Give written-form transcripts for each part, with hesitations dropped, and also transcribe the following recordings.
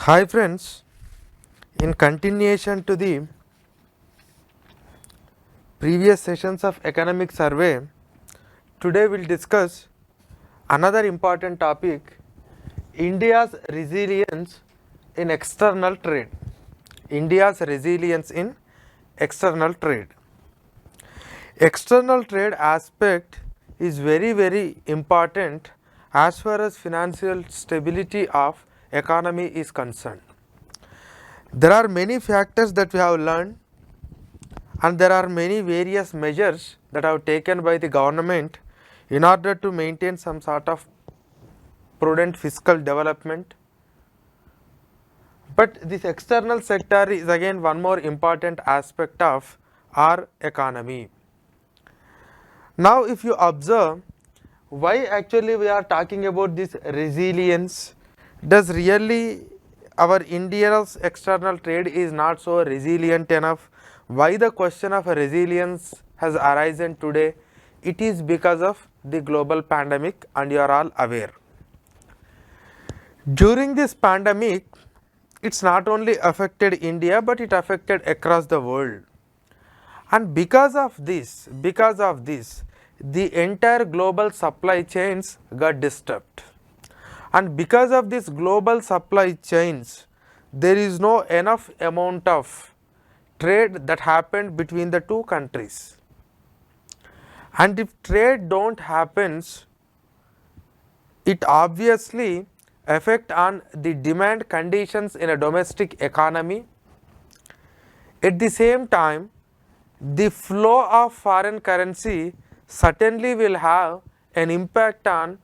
Hi friends, in continuation to the previous sessions of economic survey, today we will discuss another important topic, India's resilience in external trade. India's resilience in external trade. External trade aspect is very important as far as financial stability of economy is concerned. There are many factors that we have learned, and there are many various measures that are taken by the government in order to maintain some sort of prudent fiscal development. But this external sector is again one more important aspect of our economy. Now if you observe, why actually we are talking about this resilience? Does really our India's external trade is not so resilient enough? Why the question of resilience has arisen today? It is because of the global pandemic, and you are all aware. During this pandemic, it's not only affected India, but it affected across the world. And because of this, the entire global supply chains got disturbed. And because of this global supply chains, there is no enough amount of trade that happened between the two countries. And if trade don't happens, it obviously affect on the demand conditions in a domestic economy. At the same time, the flow of foreign currency certainly will have an impact on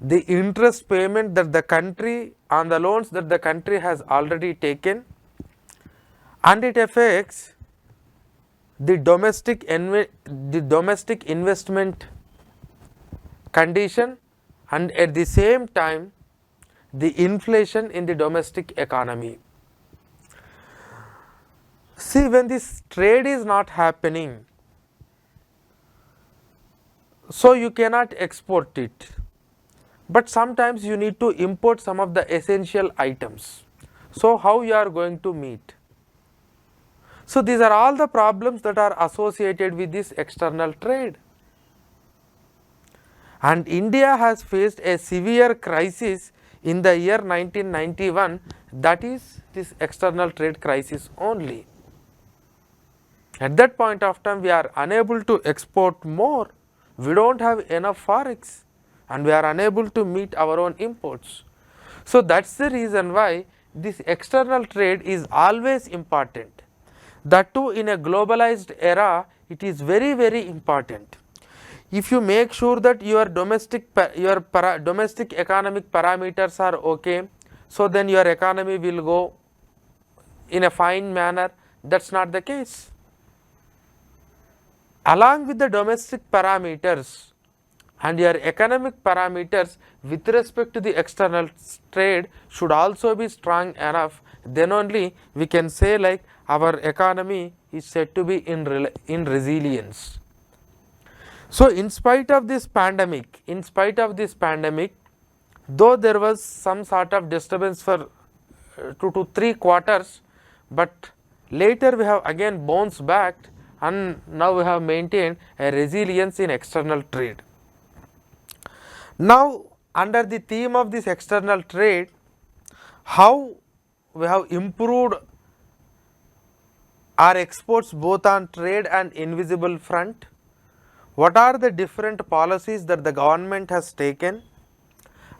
the interest payment that the country on the loans that the country has already taken, and it affects the domestic investment condition, and at the same time the inflation in the domestic economy. See, when this trade is not happening, so you cannot export it, but sometimes you need to import some of the essential items. So how you are going to meet? So these are all the problems that are associated with this external trade. And India has faced a severe crisis in the year 1991, that is this external trade crisis only. At that point of time, we are unable to export more, we do not have enough Forex, and we are unable to meet our own imports. So that is the reason why this external trade is always important. That too in a globalized era, it is very important. If you make sure that your domestic economic parameters are okay, so then your economy will go in a fine manner. That is not the case. Along with the domestic parameters and your economic parameters with respect to the external trade should also be strong enough, then only we can say like our economy is said to be in resilience. So in spite of this pandemic, though there was some sort of disturbance for 2 to 3 quarters, but later we have again bounced back, and now we have maintained a resilience in external trade. Now under the theme of this external trade, how we have improved our exports both on trade and invisible front, what are the different policies that the government has taken,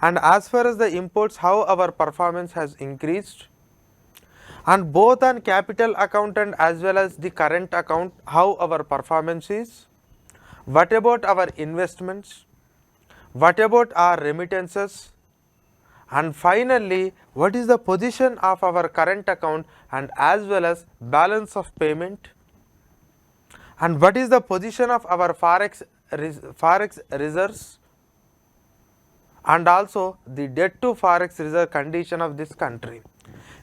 and as far as the imports, how our performance has increased, and both on capital account and as well as the current account, how our performance is, what about our investments, what about our remittances, and finally what is the position of our current account and as well as balance of payment, and what is the position of our Forex reserves, and also the debt to Forex reserve condition of this country.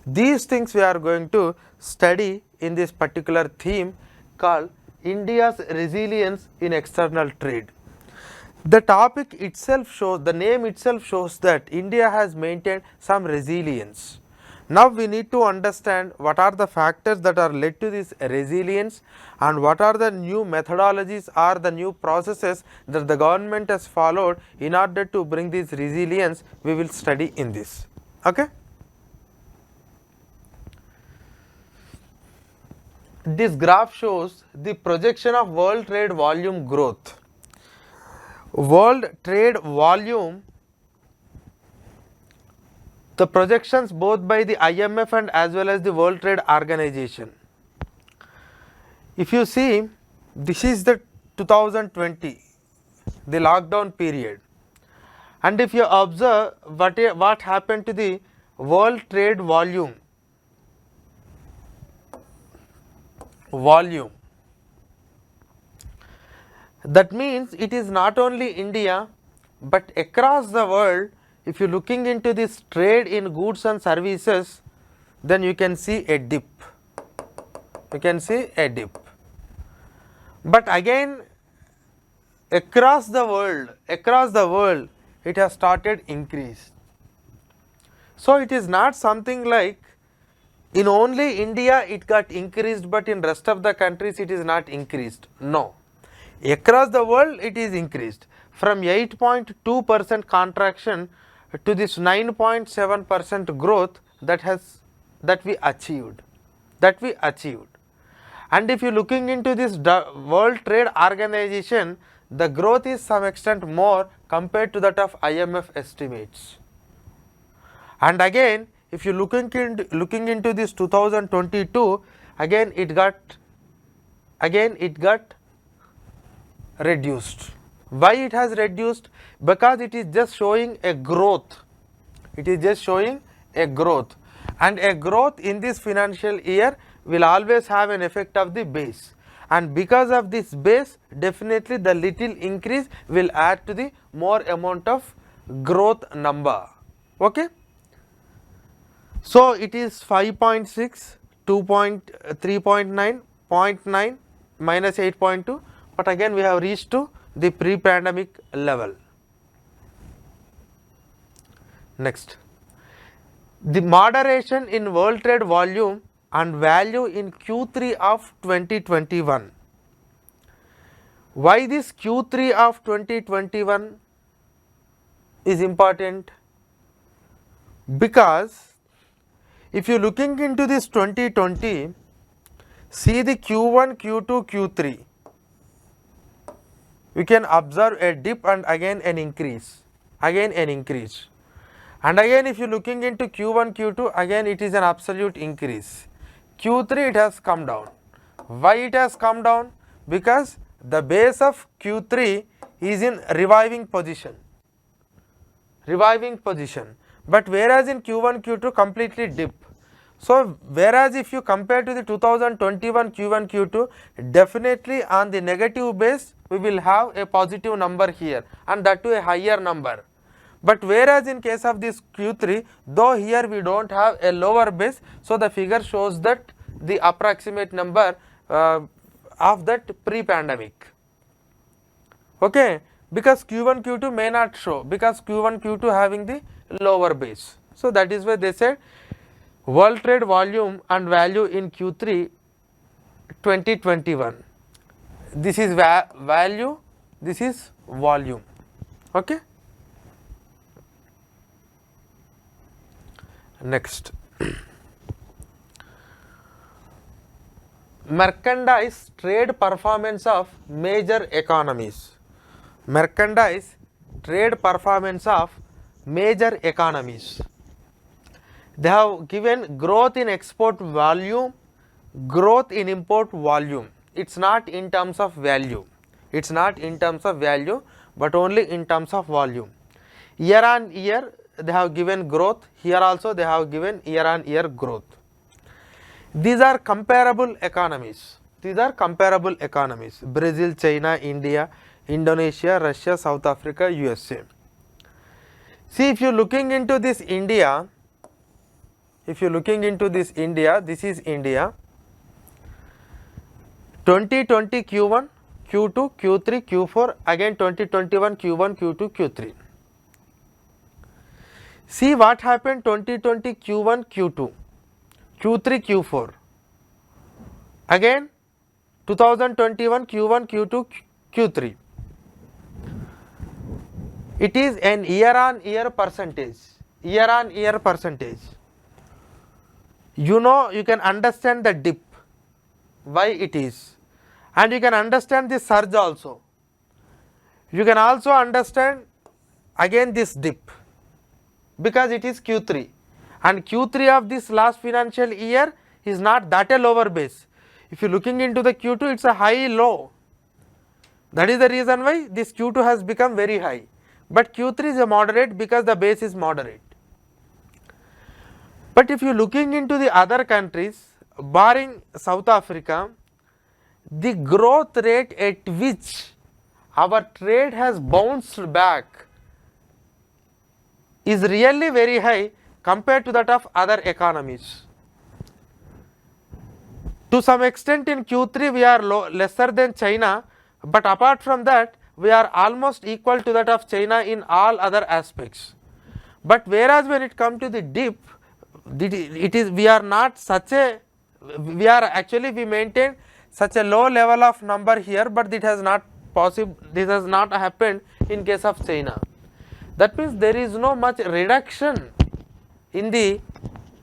These things we are going to study in this particular theme called India's resilience in external trade. The topic itself shows, the name itself shows that India has maintained some resilience. Now we need to understand what are the factors that are led to this resilience and what are the new methodologies or the new processes that the government has followed in order to bring this resilience. We will study in this. Okay. This graph shows the projection of world trade volume growth. World trade volume, the projections both by the IMF and as well as the World Trade Organization. If you see, this is the 2020, the lockdown period, and if you observe what happened to the world trade volume, that means it is not only India but across the world. If you are looking into this trade in goods and services, then you can see a dip, but again across the world it has started increase. So it is not something like in only India it got increased, but in rest of the countries it is not increased. No, across the world it is increased from 8.2% contraction to this 9.7% growth that we achieved. And if you are looking into this World Trade Organization, the growth is some extent more compared to that of IMF estimates. And again, if you are looking into this 2022, again it got reduced. Why it has reduced? Because it is just showing a growth. And a growth in this financial year will always have an effect of the base, and because of this base, definitely the little increase will add to the more amount of growth number. Okay. So it is 5.6, 3.9, 0.9, minus 8.2, but again we have reached to the pre-pandemic level. Next, the moderation in world trade volume and value in Q3 of 2021. Why this Q3 of 2021 is important? Because if you are looking into this 2020, see the Q1, Q2, Q3, we can observe a dip and again an increase, and again if you are looking into Q1, Q2, again it is an absolute increase. Q3 it has come down. Why it has come down? Because the base of Q3 is in reviving position, but whereas in Q1, Q2 completely dip. So whereas if you compare to the 2021 Q1, Q2, definitely on the negative base we will have a positive number here, and that too a higher number. But whereas in case of this Q3, though here we do not have a lower base, so the figure shows that the approximate number of that pre-pandemic. Okay, because Q1, Q2 may not show, because Q1, Q2 having the lower base. So that is why they said world trade volume and value in Q3 2021. This is value, this is volume. Okay. Next, merchandise trade performance of major economies. Merchandise trade performance of major economies. They have given growth in export volume, growth in import volume. It is not in terms of value, but only in terms of volume. Year on year they have given growth, here also they have given year on year growth. These are comparable economies. Brazil, China, India, Indonesia, Russia, South Africa, USA. See, if you are looking into this India, this is India. 2020 Q1, Q2, Q3, Q4, again 2021 Q1, Q2, Q3. See what happened 2020 Q1, Q2. Q3, Q4. Again 2021 Q1, Q2, Q3. It is an year on year percentage. Year on year percentage. You know, you can understand the dip, why it is, and you can understand the surge also. You can also understand again this dip because it is Q3, and Q3 of this last financial year is not that a lower base. If you are looking into the Q2, it is a high low. That is the reason why this Q2 has become very high, but Q3 is a moderate because the base is moderate. But if you are looking into the other countries, barring South Africa, the growth rate at which our trade has bounced back is really very high compared to that of other economies. To some extent in Q3 we are lesser than China, but apart from that we are almost equal to that of China in all other aspects. But whereas when it comes to the dip, it is we are not such a, we are actually we maintain such a low level of number here, but it has not possible, this has not happened in case of China. That means there is no much reduction in the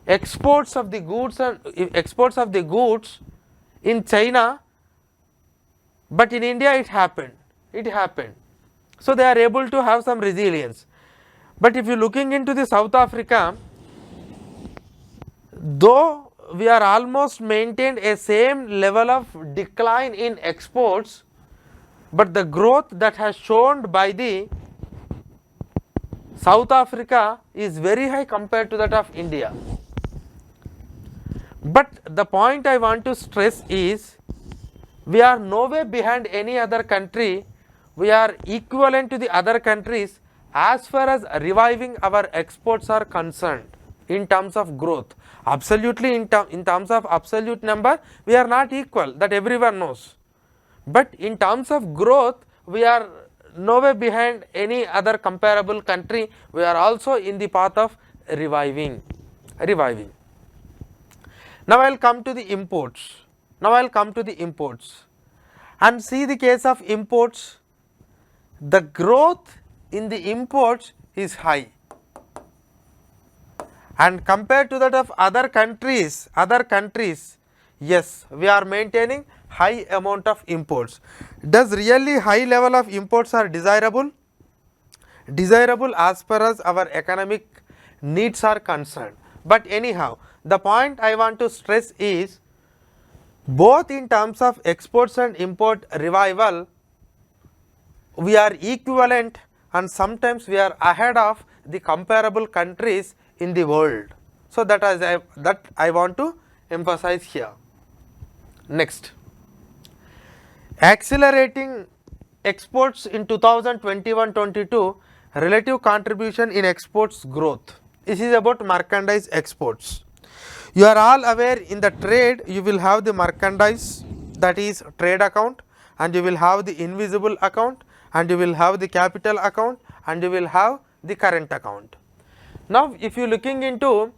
exports of the goods and exports of the goods in China, but in India it happened. So they are able to have some resilience. But if you are looking into the South Africa, though we are almost maintained a same level of decline in exports, but the growth that has shown by the South Africa is very high compared to that of India. But the point I want to stress is we are nowhere behind any other country, we are equivalent to the other countries as far as reviving our exports are concerned in terms of growth. Absolutely in terms of absolute number we are not equal, that everyone knows, but in terms of growth we are nowhere behind any other comparable country. We are also in the path of reviving. Now I will come to the imports. And see the case of imports. The growth in the imports is high, and compared to that of other countries, yes, we are maintaining high amount of imports. Does really high level of imports are desirable? Desirable as far as our economic needs are concerned. But anyhow, the point I want to stress is both in terms of exports and import revival, we are equivalent and sometimes we are ahead of the comparable countries in the world. So that I want to emphasize here. Next, accelerating exports in 2021-22, relative contribution in exports growth. This is about merchandise exports. You are all aware in the trade you will have the merchandise, that is trade account, and you will have the invisible account, and you will have the capital account, and you will have the current account. Now if you are looking into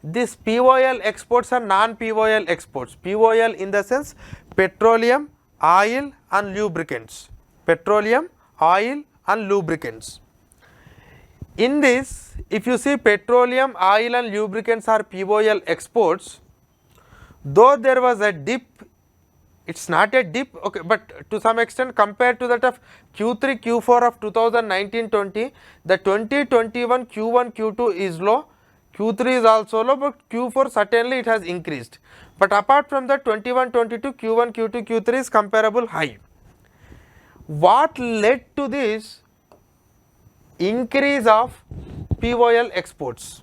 this POL exports and non-POL exports, POL in the sense petroleum, oil and lubricants, In this, if you see petroleum, oil and lubricants are POL exports, though there was a dip, it is not a dip, okay, but to some extent compared to that of Q3, Q4 of 2019-20, the 2021 Q1, Q2 is low, Q3 is also low, but Q4 certainly it has increased. But apart from that 21-22, Q1, Q2, Q3 is comparable high. What led to this increase of POL exports?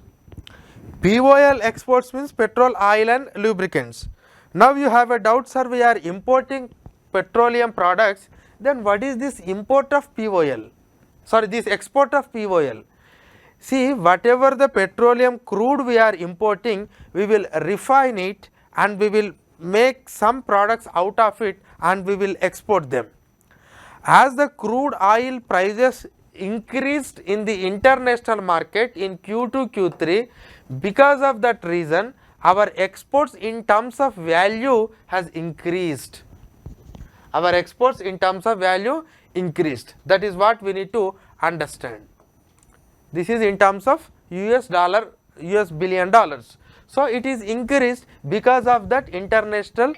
POL exports means petrol, oil and lubricants. Now you have a doubt, sir, we are importing petroleum products, then what is this import of POL? Sorry, this export of POL. See, whatever the petroleum crude we are importing, we will refine it and we will make some products out of it and we will export them. As the crude oil prices increased in the international market in Q2, Q3, because of that reason our exports in terms of value has increased. Our exports in terms of value increased. That is what we need to understand. This is in terms of US dollar, US billion dollars. So it is increased because of that international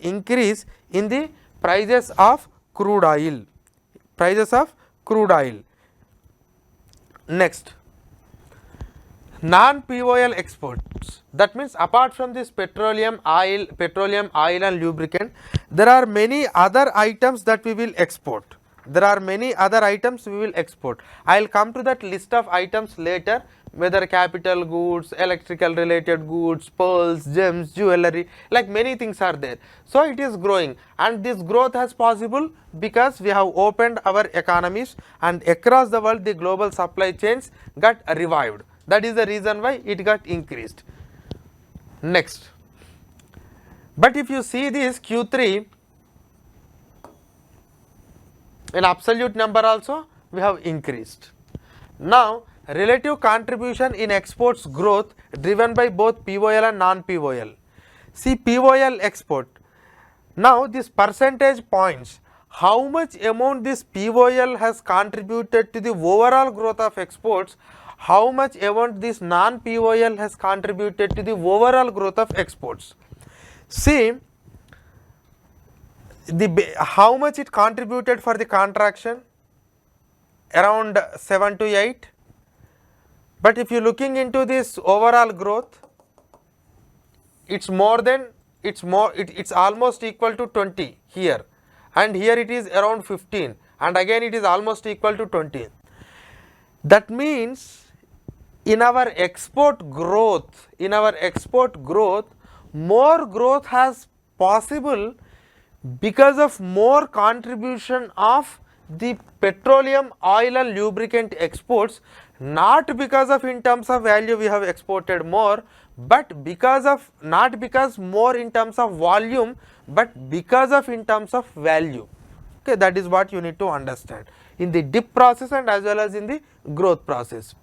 increase in the prices of crude oil. Prices of crude oil. Next, non-POL exports. That means apart from this petroleum, oil and lubricant, there are many other items that we will export. I will come to that list of items later, whether capital goods, electrical related goods, pearls, gems, jewelry, like many things are there. So it is growing, and this growth has possible because we have opened our economies, and across the world the global supply chains got revived. That is the reason why it got increased. Next, but if you see this Q3, in absolute number also we have increased. Now, relative contribution in exports growth driven by both POL and non-POL. See, POL export. Now, this percentage points, how much amount this POL has contributed to the overall growth of exports, how much amount this non-POL has contributed to the overall growth of exports. See, how much it contributed for the contraction, around 7 to 8. But if you looking into this overall growth, it's almost equal to 20 here, and here it is around 15, and again it is almost equal to 20. That means in our export growth, more growth has possible because of more contribution of the petroleum, oil and lubricant exports, not because of in terms of value we have exported more, but not because more in terms of volume, but because of in terms of value. Okay, that is what you need to understand in the dip process and as well as in the growth process.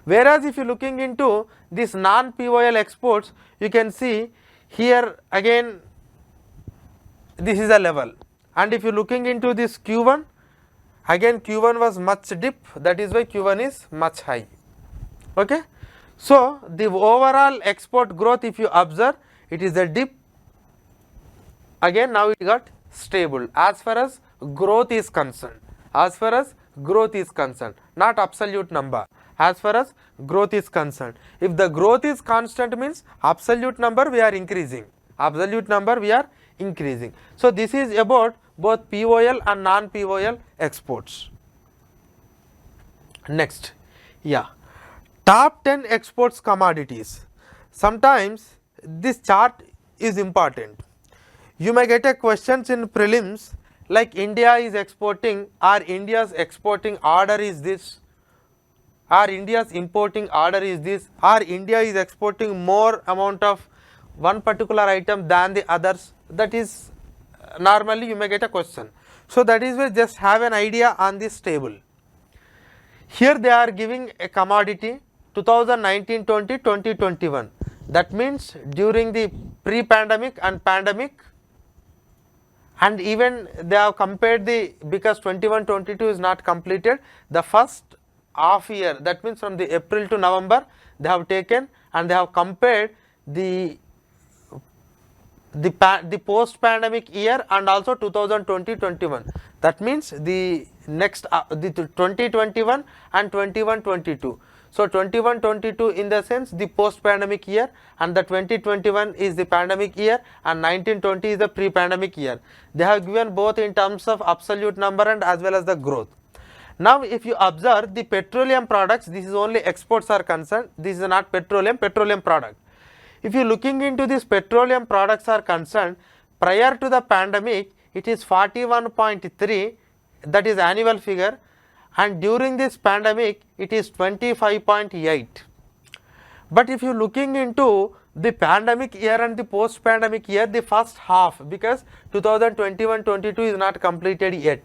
Whereas if you are looking into this non-POL exports, you can see here again this is a level, and if you are looking into this Q1, again Q1 was much dip, that is why Q1 is much high. Okay. So the overall export growth, if you observe, it is a dip, again now it got stable as far as growth is concerned, not absolute number, as far as growth is concerned. If the growth is constant means absolute number we are increasing, So this is about both POL and non-POL exports. Next, top 10 exports commodities. Sometimes this chart is important. You may get a questions in prelims like India is exporting, or India's exporting order is this, or India's importing order is this, or India is exporting more amount of one particular item than the others. That is normally you may get a question. So that is why just have an idea on this table. Here they are giving a commodity 2019-20, 2021. That means during the pre-pandemic and pandemic, and even they have compared because 21-22 is not completed, the first half year, that means from the April to November they have taken and they have compared the post pandemic year and also 2020-21. That means the next the 2021 and 21-22. So 21-22 in the sense the post pandemic year, and the 2021 is the pandemic year, and 19-20 is the pre pandemic year. They have given both in terms of absolute number and as well as the growth. Now if you observe the petroleum products, this is only exports are concerned, this is not petroleum product. If you looking into this petroleum products are concerned, prior to the pandemic it is 41.3, that is annual figure, and during this pandemic it is 25.8. But if you looking into the pandemic year and the post pandemic year, the first half, because 2021-22 is not completed yet,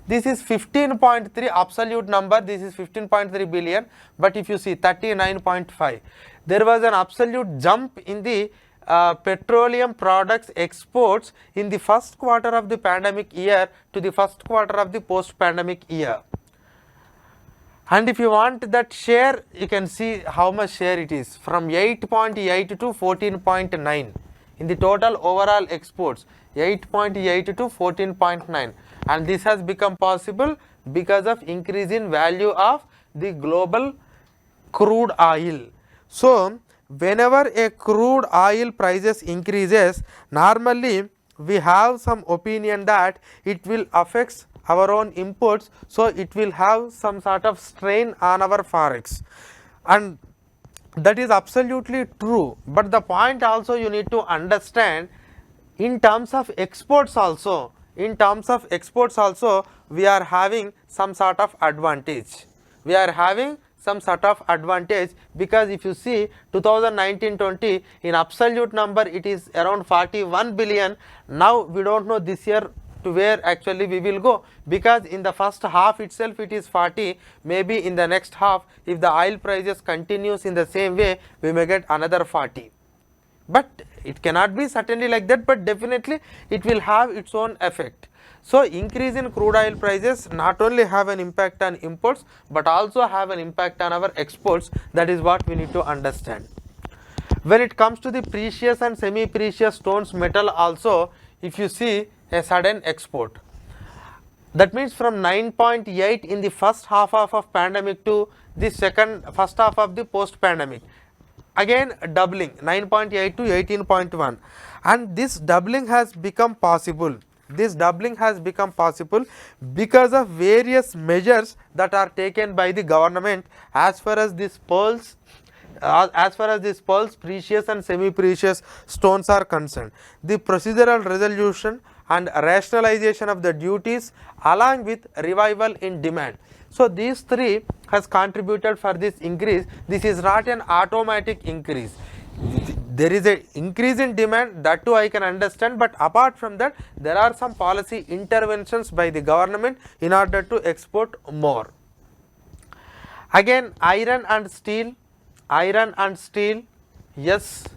this is 15.3 absolute number, this is 15.3 billion, but if you see 39.5, there was an absolute jump in the petroleum products exports in the first quarter of the pandemic year to the first quarter of the post pandemic year. And if you want that share, you can see how much share it is, from 8.8 to 14.9 in the total overall exports, 8.8 to 14.9, and this has become possible because of increase in value of the global crude oil. So whenever a crude oil prices increases, normally we have some opinion that it will affect our own imports, so it will have some sort of strain on our forex, and that is absolutely true. But the point also you need to understand, in terms of exports also, we are having some sort of advantage. Because if you see 2019-20, in absolute number it is around 41 billion. Now we don't know this year to where actually we will go, because in the first half itself it is 40, maybe in the next half, if the oil prices continues in the same way, we may get another 40. But it cannot be certainly like that, but definitely it will have its own effect. So increase in crude oil prices not only have an impact on imports, but also have an impact on our exports. That is what we need to understand. When it comes to the precious and semi-precious stones metal also, if you see a sudden export, that means from 9.8 in the first half of pandemic to the first half of the post pandemic, again doubling, 9.8 to 18.1, and this doubling has become possible. Because of various measures that are taken by the government as far as these pearls, precious and semi-precious stones are concerned. The procedural resolution and rationalization of the duties along with revival in demand. So these three has contributed for this increase. This is not an automatic increase. There is an increase in demand, that too I can understand, but apart from that, there are some policy interventions by the government in order to export more. Again, iron and steel, yes,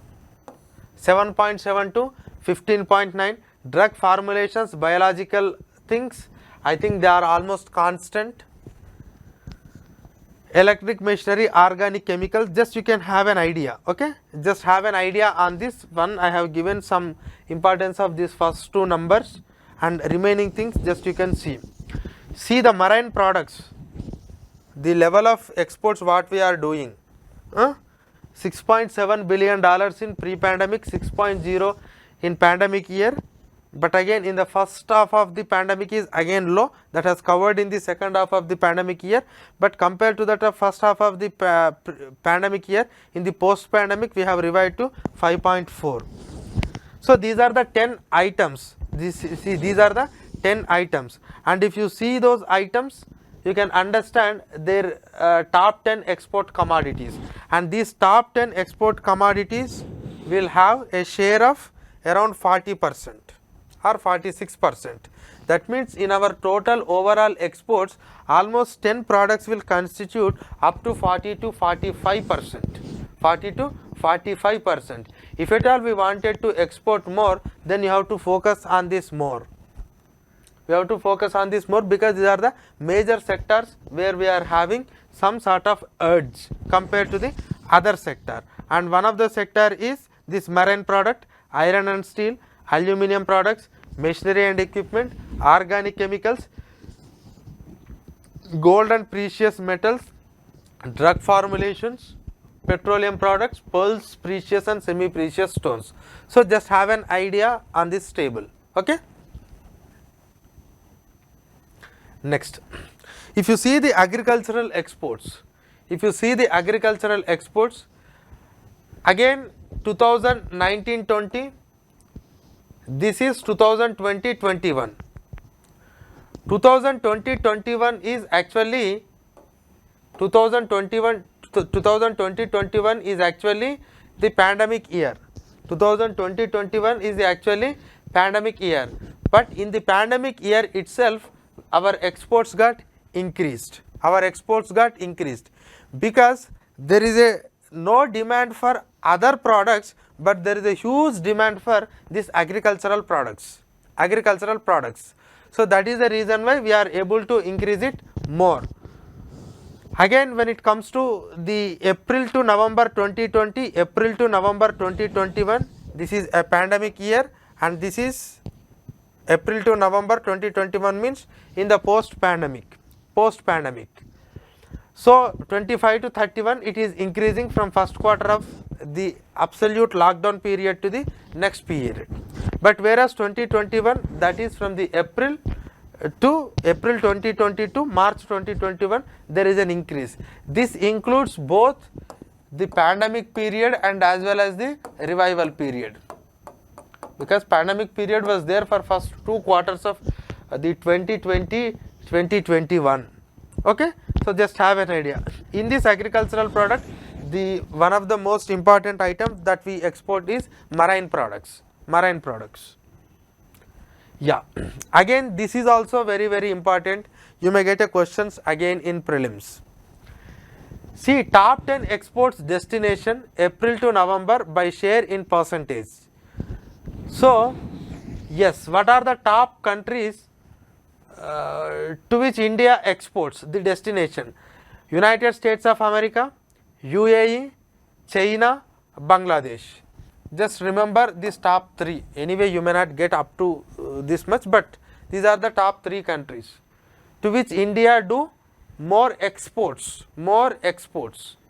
7.7 to 15.9. Drug formulations, biological things, I think they are almost constant. Electric machinery, organic chemicals, just you can have an idea, okay, just have an idea on this one. I have given some importance of these first two numbers, and remaining things just you can see. See the marine products, the level of exports what we are doing, $6.7 billion in pre-pandemic, 6.0 in pandemic year. But again in the first half of the pandemic is again low, that has covered in the second half of the pandemic year, but compared to that of first half of the pandemic year, in the post pandemic we have revived to 5.4. So these are the 10 items, these are the 10 items, and if you see those items, you can understand their top 10 export commodities, and these top 10 export commodities will have a share of around 40% or 46%. That means in our total overall exports, almost 10 products will constitute up to 40 to 45%. If at all we wanted to export more, then you have to focus on this more. Because these are the major sectors where we are having some sort of edge compared to the other sector, and one of the sector is this marine product, iron and steel, aluminum products, machinery and equipment, organic chemicals, gold and precious metals, drug formulations, petroleum products, pearls, precious and semi-precious stones. So just have an idea on this table, okay. Next, if you see the agricultural exports, again 2019-20, this is 2020-21. 2020-21 is actually 2020-21 is actually the pandemic year. 2020-21 is actually pandemic year, but in the pandemic year itself, our exports got increased. Because there is a no demand for other products, but there is a huge demand for these agricultural products. So that is the reason why we are able to increase it more. Again, when it comes to the April to November 2020, April to November 2021, this is a pandemic year, and this is April to November 2021 means in the post pandemic. So 25 to 31, it is increasing from first quarter of the absolute lockdown period to the next period. But whereas 2021, that is from the April to April 2020 to March 2021, there is an increase. This includes both the pandemic period and as well as the revival period, because pandemic period was there for first 2 quarters of the 2020-2021. Okay, so just have an idea. In this agricultural product, the one of the most important items that we export is marine products. Yeah, again this is also very important. You may get a questions again in prelims. See, top 10 exports destination April to November by share in percentage. So yes, what are the top countries to which India exports, the destination? United States of America, UAE, China, Bangladesh. Just remember these top 3. Anyway, you may not get up to this much, but these are the top 3 countries to which India do more exports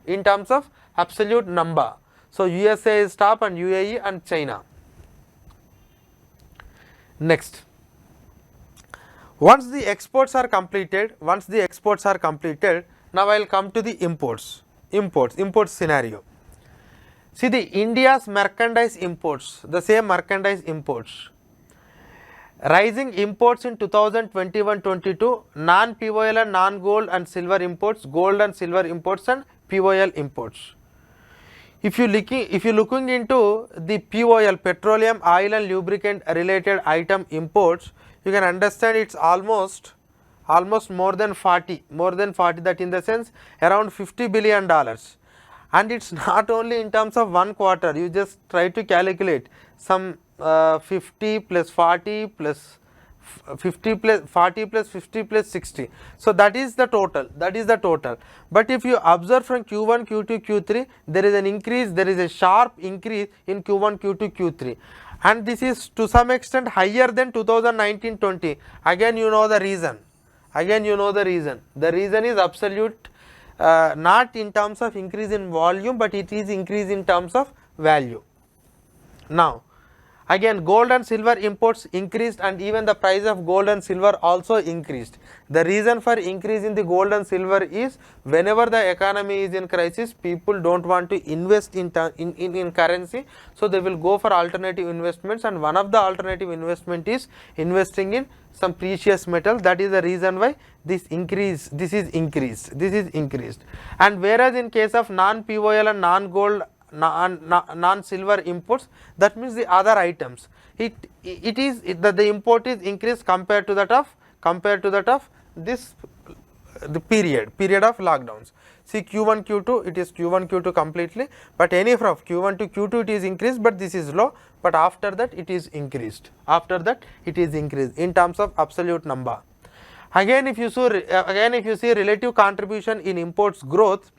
in terms of absolute number. So USA is top, and UAE and China. Next, once the exports are completed, now I will come to the imports scenario. See, the India's merchandise imports, the same merchandise imports. Rising imports in 2021-22, non-POL and non-gold and silver imports, gold and silver imports and POL imports. If you looking into the POL, petroleum, oil and lubricant related item imports, you can understand it's almost more than 40, that in the sense around $50 billion. And it's not only in terms of one quarter. You just try to calculate some 50 plus 40 plus 50 plus 40 plus 50 plus 60. So that is the total. But if you observe from Q1, Q2, Q3, there is an increase, there is a sharp increase in Q1, Q2, Q3. And this is to some extent higher than 2019-20. Again, you know the reason. The reason is absolute, not in terms of increase in volume, but it is increase in terms of value. Now, again, gold and silver imports increased, and even the price of gold and silver also increased. The reason for increase in the gold and silver is whenever the economy is in crisis, people don't want to invest in currency, so they will go for alternative investments, and one of the alternative investment is investing in some precious metal. That is the reason why this is increased. And whereas in case of non-POL and non-gold, non-silver imports, that means the other items, the import is increased compared to that of this the period of lockdowns. See, Q1, Q2, it is Q1, Q2 completely, but any from Q1 to Q2 it is increased, but this is low, but after that it is increased. In terms of absolute number. Again, if you see relative contribution in imports growth,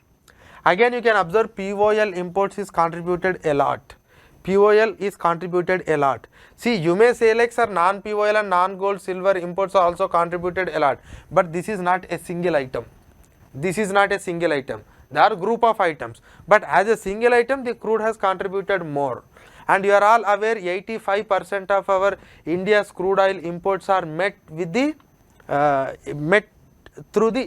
again you can observe POL imports is contributed a lot. See, you may say like, sir, non-POL and non-gold silver imports are also contributed a lot, but this is not a single item. There are group of items, but as a single item the crude has contributed more. And you are all aware 85% of our India's crude oil imports are met through the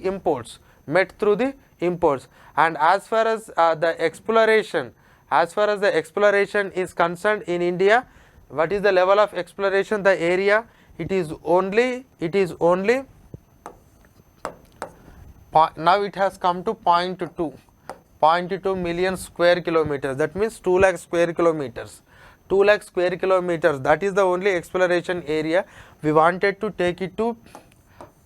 imports. And as far as the exploration is concerned in India, what is the level of exploration, the area? It is only now it has come to 0.2 million square kilometers. That means 2 lakh square kilometers. That is the only exploration area. We wanted to take it to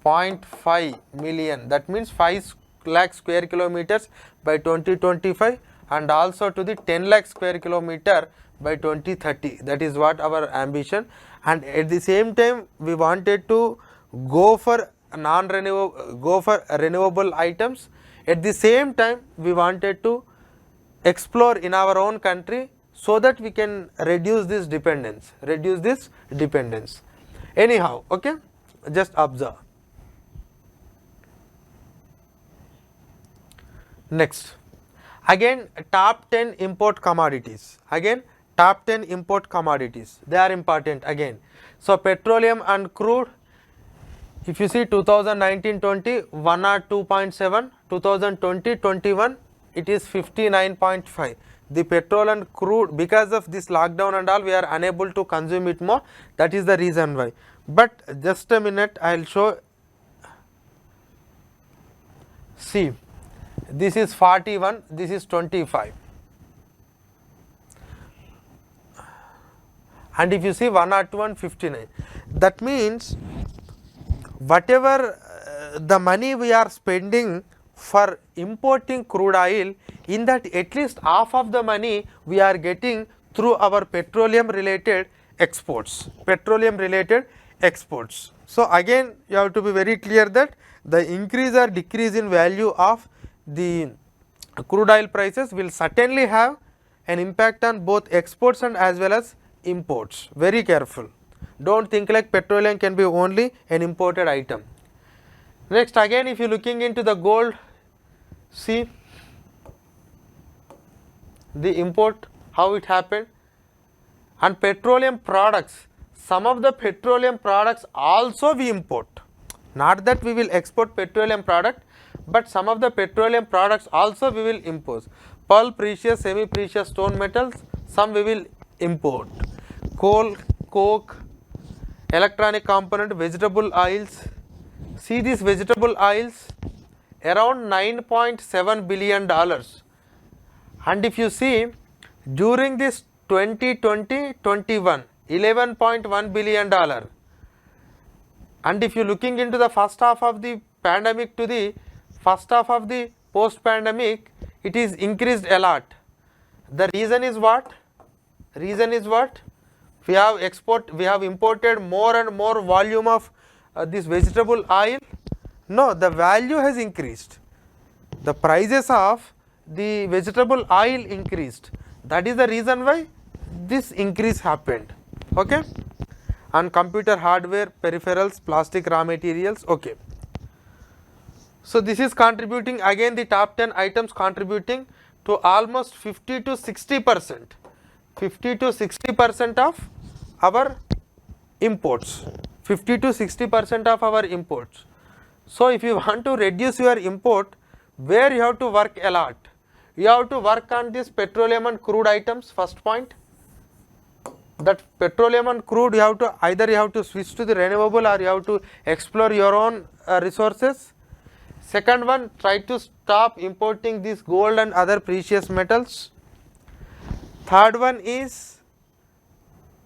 0.5 million. That means 5 lakh square kilometers by 2025. and also to the 10 lakh square kilometer by 2030. That is what our ambition, and at the same time we wanted to go for renewable items. At the same time we wanted to explore in our own country so that we can reduce this dependence, anyhow. Okay, just observe. Next, again top 10 import commodities, they are important again. So petroleum and crude, if you see 2019-20 102.7, 2020-21 it is 59.5. The petrol and crude, because of this lockdown and all, we are unable to consume it more, that is the reason why. But just a minute, I will show. See, this is 41, this is 25, and if you see 102 and 59, that means whatever the money we are spending for importing crude oil, in that at least half of the money we are getting through our petroleum related exports, So again you have to be very clear that the increase or decrease in value of the crude oil prices will certainly have an impact on both exports and as well as imports. Very careful, don't think like petroleum can be only an imported item. Next, again if you looking into the gold, see the import, how it happened, and petroleum products, some of the petroleum products also we import, not that we will export petroleum product, but some of the petroleum products also we will import. Pearl, precious, semi precious stone metals, some we will import. Coal, coke, electronic component, vegetable oils. See these vegetable oils, around $9.7 billion, and if you see during this 2020-21 $11.1 billion, and if you looking into the first half of the pandemic to the first half of the post pandemic, it is increased a lot. The reason is what? We have imported more and more volume of this vegetable oil. No, the value has increased, the prices of the vegetable oil increased, that is the reason why this increase happened. Okay, and computer hardware, peripherals, plastic raw materials. Okay, so this is contributing, again the top 10 items contributing to almost 50 to 60% of our imports, 50 to 60% of our imports. So if you want to reduce your import, where you have to work a lot, you have to work on this petroleum and crude items. First point, that petroleum and crude, you have to either switch to the renewable or you have to explore your own resources. Second one, try to stop importing this gold and other precious metals. Third one is,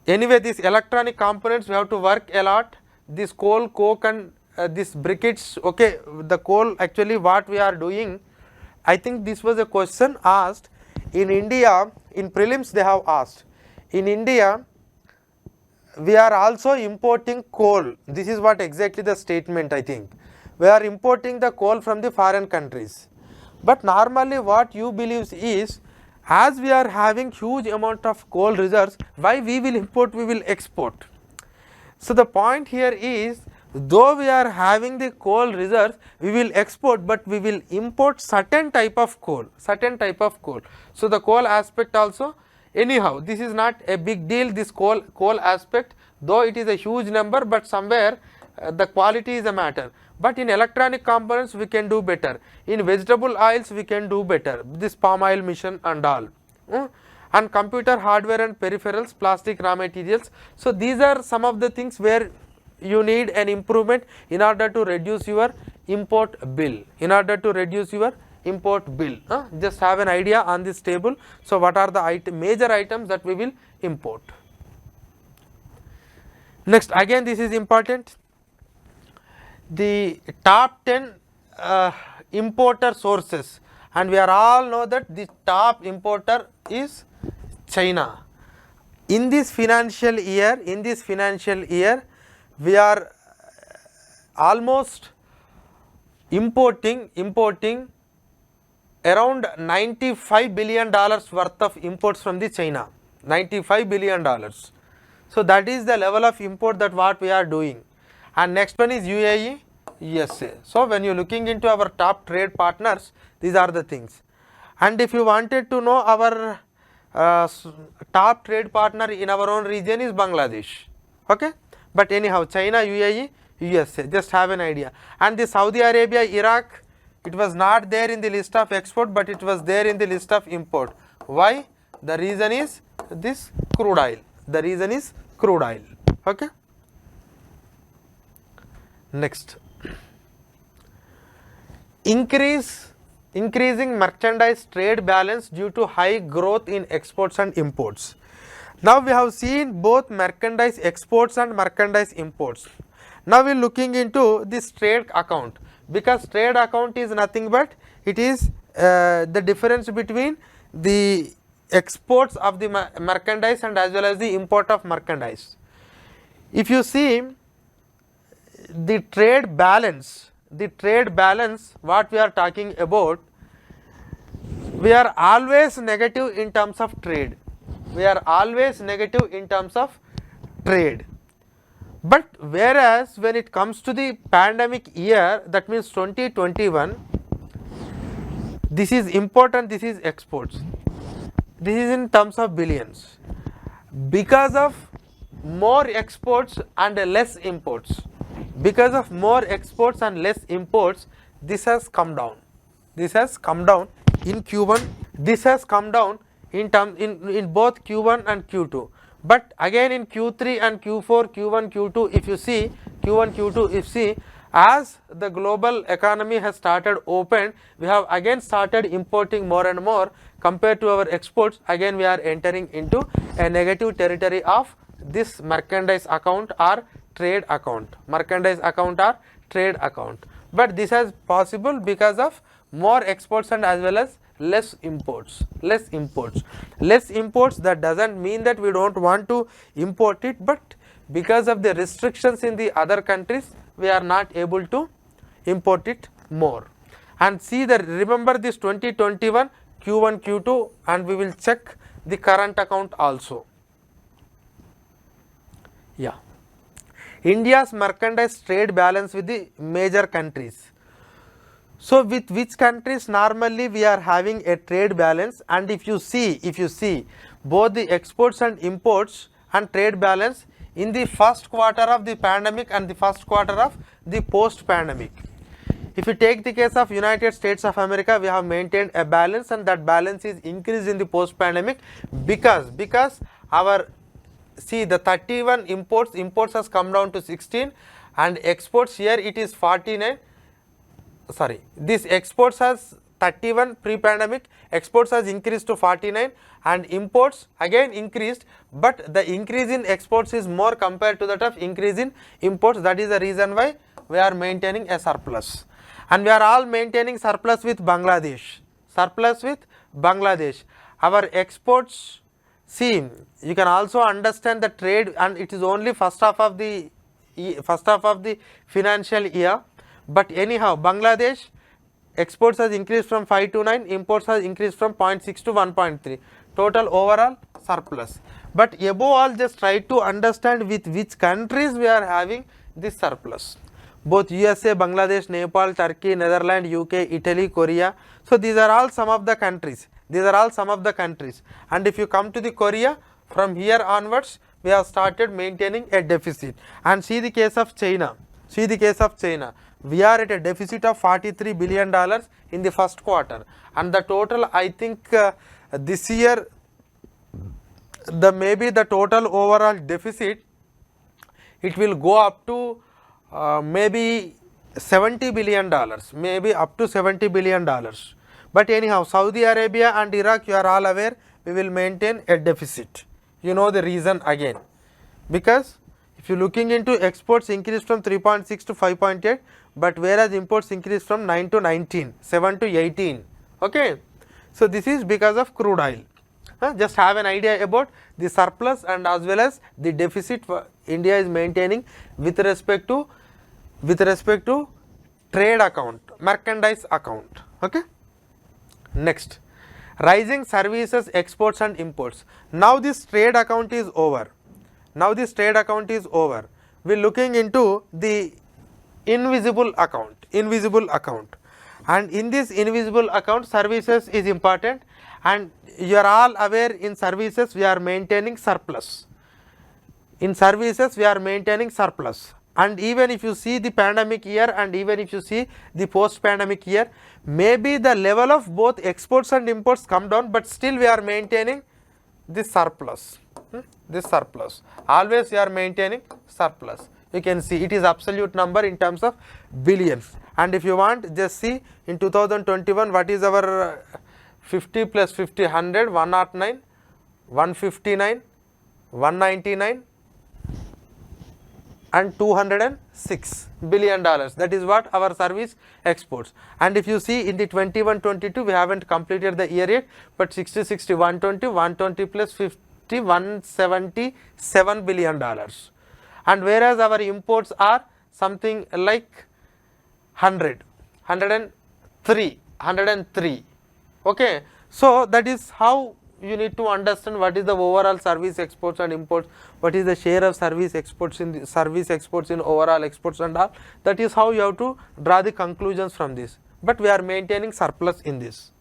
anyway these electronic components we have to work a lot, this coal, coke and this briquettes. Okay, the coal, actually what we are doing, I think this was a question asked in India, in prelims they have asked. In India we are also importing coal, this is what exactly the statement, I think we are importing the coal from the foreign countries. But normally what you believe is, as we are having huge amount of coal reserves, why we will import, we will export. So the point here is, though we are having the coal reserves, we will export, but we will import certain type of coal, So the coal aspect also, anyhow this is not a big deal, this coal aspect, though it is a huge number, but somewhere the quality is a matter. But in electronic components we can do better, in vegetable oils we can do better, this palm oil mission and all, and computer hardware and peripherals, plastic raw materials. So these are some of the things where you need an improvement in order to reduce your import bill, just have an idea on this table. So what are the major items that we will import. Next, again this is important, the top 10 importer sources. and we are all know that the top importer is China. In this financial year, we are almost importing around $95 billion worth of imports from the China, $95 billion. So that is the level of import that what we are doing. And next one is UAE, USA. So when you are looking into our top trade partners, these are the things. And if you wanted to know our top trade partner in our own region is Bangladesh, okay. But anyhow, China, UAE, USA, just have an idea. And the Saudi Arabia, Iraq, it was not there in the list of export, but it was there in the list of import. Why? The reason is this crude oil. The reason is crude oil, okay. Next, increasing merchandise trade balance due to high growth in exports and imports. Now we have seen both merchandise exports and merchandise imports. Now we are looking into this trade account, because trade account is nothing but it is the difference between the exports of the merchandise and as well as the import of merchandise. If you see the trade balance what we are talking about, we are always negative in terms of trade. But whereas when it comes to the pandemic year, that means 2021, this is import and this is exports. This is in terms of billions. Because of more exports and less imports, this has come down. This has come down in Q1. This has come down in both Q1 and Q2. But again in Q3 and Q4, Q1, Q2, if you see Q1, Q2, if see, as the global economy has started open, we have again started importing more and more compared to our exports. Again we are entering into a negative territory of this merchandise account or trade account. But this is possible because of more exports and as well as less imports. That doesn't mean that we don't want to import it, but because of the restrictions in the other countries, we are not able to import it more. And see remember this 2021 Q1, Q2, and we will check the current account also. Yeah. India's merchandise trade balance with the major countries. So with which countries normally we are having a trade balance, and if you see both the exports and imports and trade balance in the first quarter of the pandemic and the first quarter of the post pandemic. If you take the case of United States of America, we have maintained a balance, and that balance is increased in the post pandemic because our the 31 imports has come down to 16, and exports here it is 49. This exports has 31 pre-pandemic, exports has increased to 49, and imports again increased, but the increase in exports is more compared to that of increase in imports. That is the reason why we are maintaining a surplus, and we are all maintaining surplus with Bangladesh. Our exports, see, you can also understand the trade, and it is only first half of the financial year. But anyhow, Bangladesh exports has increased from 5 to 9, imports has increased from 0.6 to 1.3, total overall surplus. But above all, just try to understand with which countries we are having this surplus. Both USA, Bangladesh, Nepal, Turkey, Netherlands, UK, Italy, Korea. So these are all some of the countries. And if you come to the Korea, from here onwards, we have started maintaining a deficit. And see the case of China. We are at a deficit of $43 billion in the first quarter, and the total, I think this year maybe the total overall deficit, it will go up to maybe $70 billion, But anyhow, Saudi Arabia and Iraq, you are all aware, we will maintain a deficit. You know the reason again, because if you looking into exports increased from 3.6 to 5.8, but whereas imports increased from 9 to 19, 7 to 18, Okay. So, this is because of crude oil. Just have an idea about the surplus and as well as the deficit India is maintaining with respect to trade account, merchandise account. Okay. Next, rising services exports and imports. Now this trade account is over. Now this trade account is over. We are looking into the invisible account, and in this invisible account services is important, and you are all aware in services we are maintaining surplus. In services we are maintaining surplus, and even if you see the pandemic year and even if you see the post pandemic year, maybe the level of both exports and imports come down, but still we are maintaining this surplus. This surplus, always we are maintaining surplus. You can see it is absolute number in terms of billions, and if you want just see in 2021 what is our 50 plus 50 100 109 159 199 and $206 billion. That is what our service exports. And if you see in the 21-22 we haven't completed the year yet, but 60 120 120 plus 50 $177 billion, and whereas our imports are something like 103. Okay. So that is how you need to understand what is the overall service exports and imports, what is the share of service exports in overall exports and all. That is how you have to draw the conclusions from this, but we are maintaining surplus in this.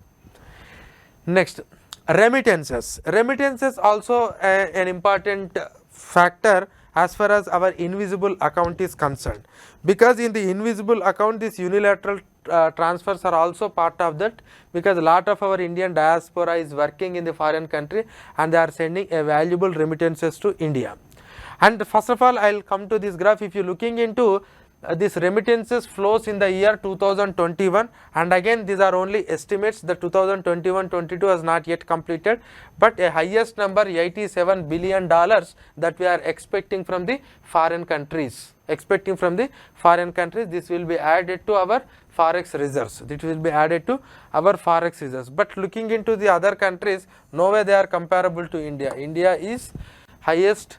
Next, remittances. Remittances also an important factor as far as our invisible account is concerned, because in the invisible account this unilateral transfers are also part of that, because a lot of our Indian diaspora is working in the foreign country and they are sending a valuable remittances to India. And first of all I will come to this graph. If you are looking into this remittances flows in the year 2021, and again these are only estimates, the 2021-22 has not yet completed, but a highest number $87 billion that we are expecting from the foreign countries. This will be added to our Forex reserves. But looking into the other countries, no way they are comparable to India. India is highest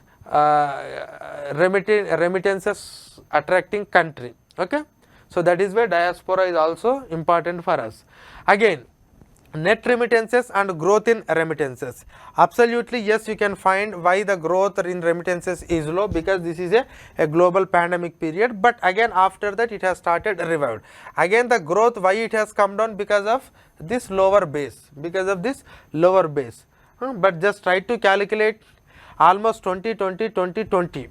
remittances attracting country. Okay. So that is why diaspora is also important for us. Again, net remittances and growth in remittances. Absolutely yes, you can find why the growth in remittances is low, because this is a global pandemic period, but again after that it has started revived. Again the growth, why it has come down? Because of this lower base, but just try to calculate almost 2020.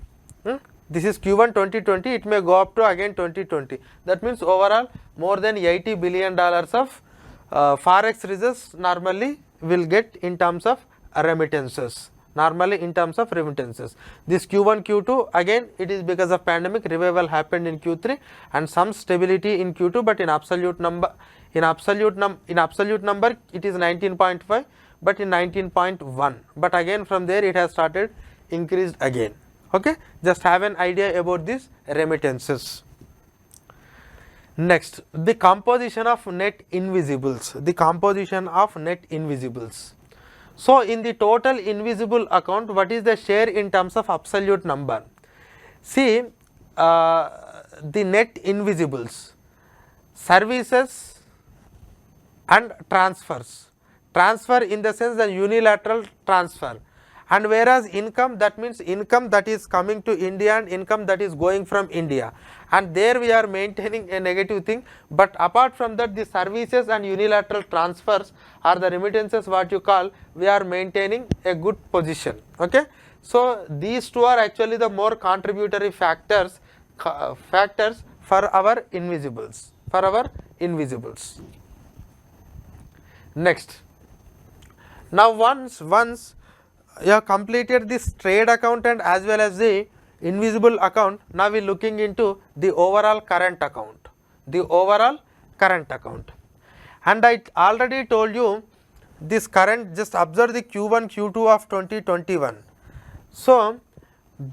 This is Q1 2020, it may go up to again 2020. That means overall more than $80 billion of Forex reserves normally will get in terms of remittances. This Q1, Q2 again it is because of pandemic, revival happened in Q3 and some stability in Q2, but in absolute number it is 19.5, but in 19.1, but again from there it has started increased again. Okay, just have an idea about these remittances. Next, the composition of net invisibles. So in the total invisible account, what is the share in terms of absolute number? See, the net invisibles, services and transfers. Transfer in the sense the unilateral transfer, and whereas income, that means income that is coming to India and income that is going from India, and there we are maintaining a negative thing. But apart from that, the services and unilateral transfers are the remittances, what you call, we are maintaining a good position. Okay. So these two are actually the more contributory factors for our invisibles. Next, now once you have completed this trade account and as well as the invisible account, now we are looking into the overall current account. And I already told you this current, just observe the Q1, Q2 of 2021. So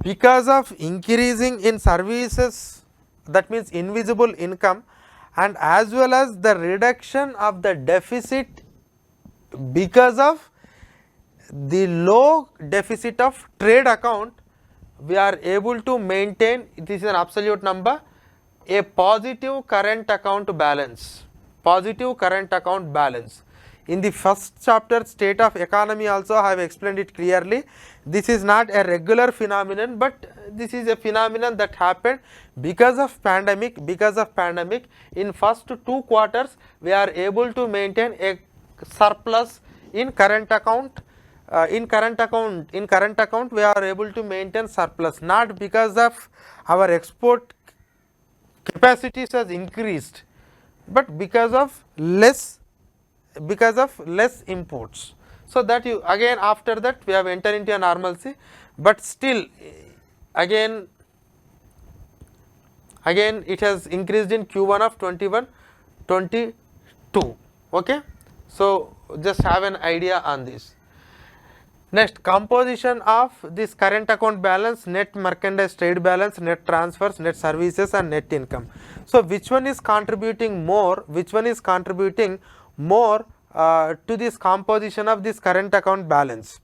because of increasing in services, that means invisible income, and as well as the reduction of the deficit because of the low deficit of trade account, we are able to maintain, this is an absolute number, a positive current account balance. Positive current account balance. In the first chapter, state of economy, also I have explained it clearly. This is not a regular phenomenon, but this is a phenomenon that happened because of pandemic. Because of pandemic, in first 2 quarters, we are able to maintain a surplus in current account. In current account, we are able to maintain surplus, not because of our export capacities has increased, but because of less imports. So that you again, after that we have entered into a normalcy, but still again it has increased in Q1 of 21-22. Okay, so just have an idea on this. Next, composition of this current account balance: net merchandise trade balance, net transfers, net services and net income. So which one is contributing more? Which one is contributing more to this composition of this current account balance?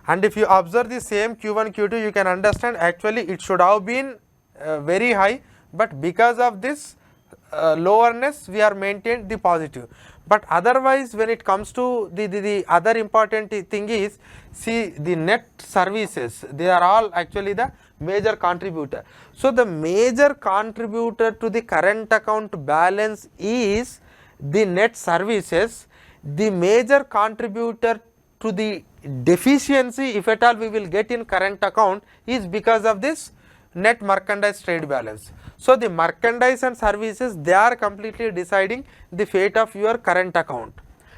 And if you observe the same Q1, Q2, you can understand actually it should have been very high, but because of this lowerness, we are maintained the positive. But otherwise, when it comes to the other important thing is, see, the net services, they are all actually the major contributor. So the major contributor to the current account balance is the net services. The major contributor to the deficiency, if at all we will get in current account, is because of this net merchandise trade balance. So the merchandise and services, they are completely deciding the fate of your current account.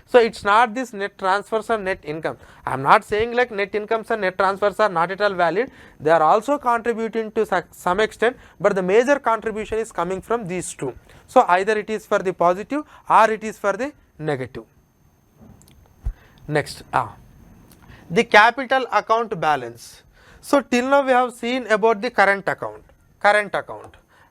So it's not this net transfers or net income. I am not saying like net incomes and net transfers are not at all valid. They are also contributing to some extent, but the major contribution is coming from these two. So either it is for the positive or it is for the negative. Next, the capital account balance. So till now we have seen about the current account.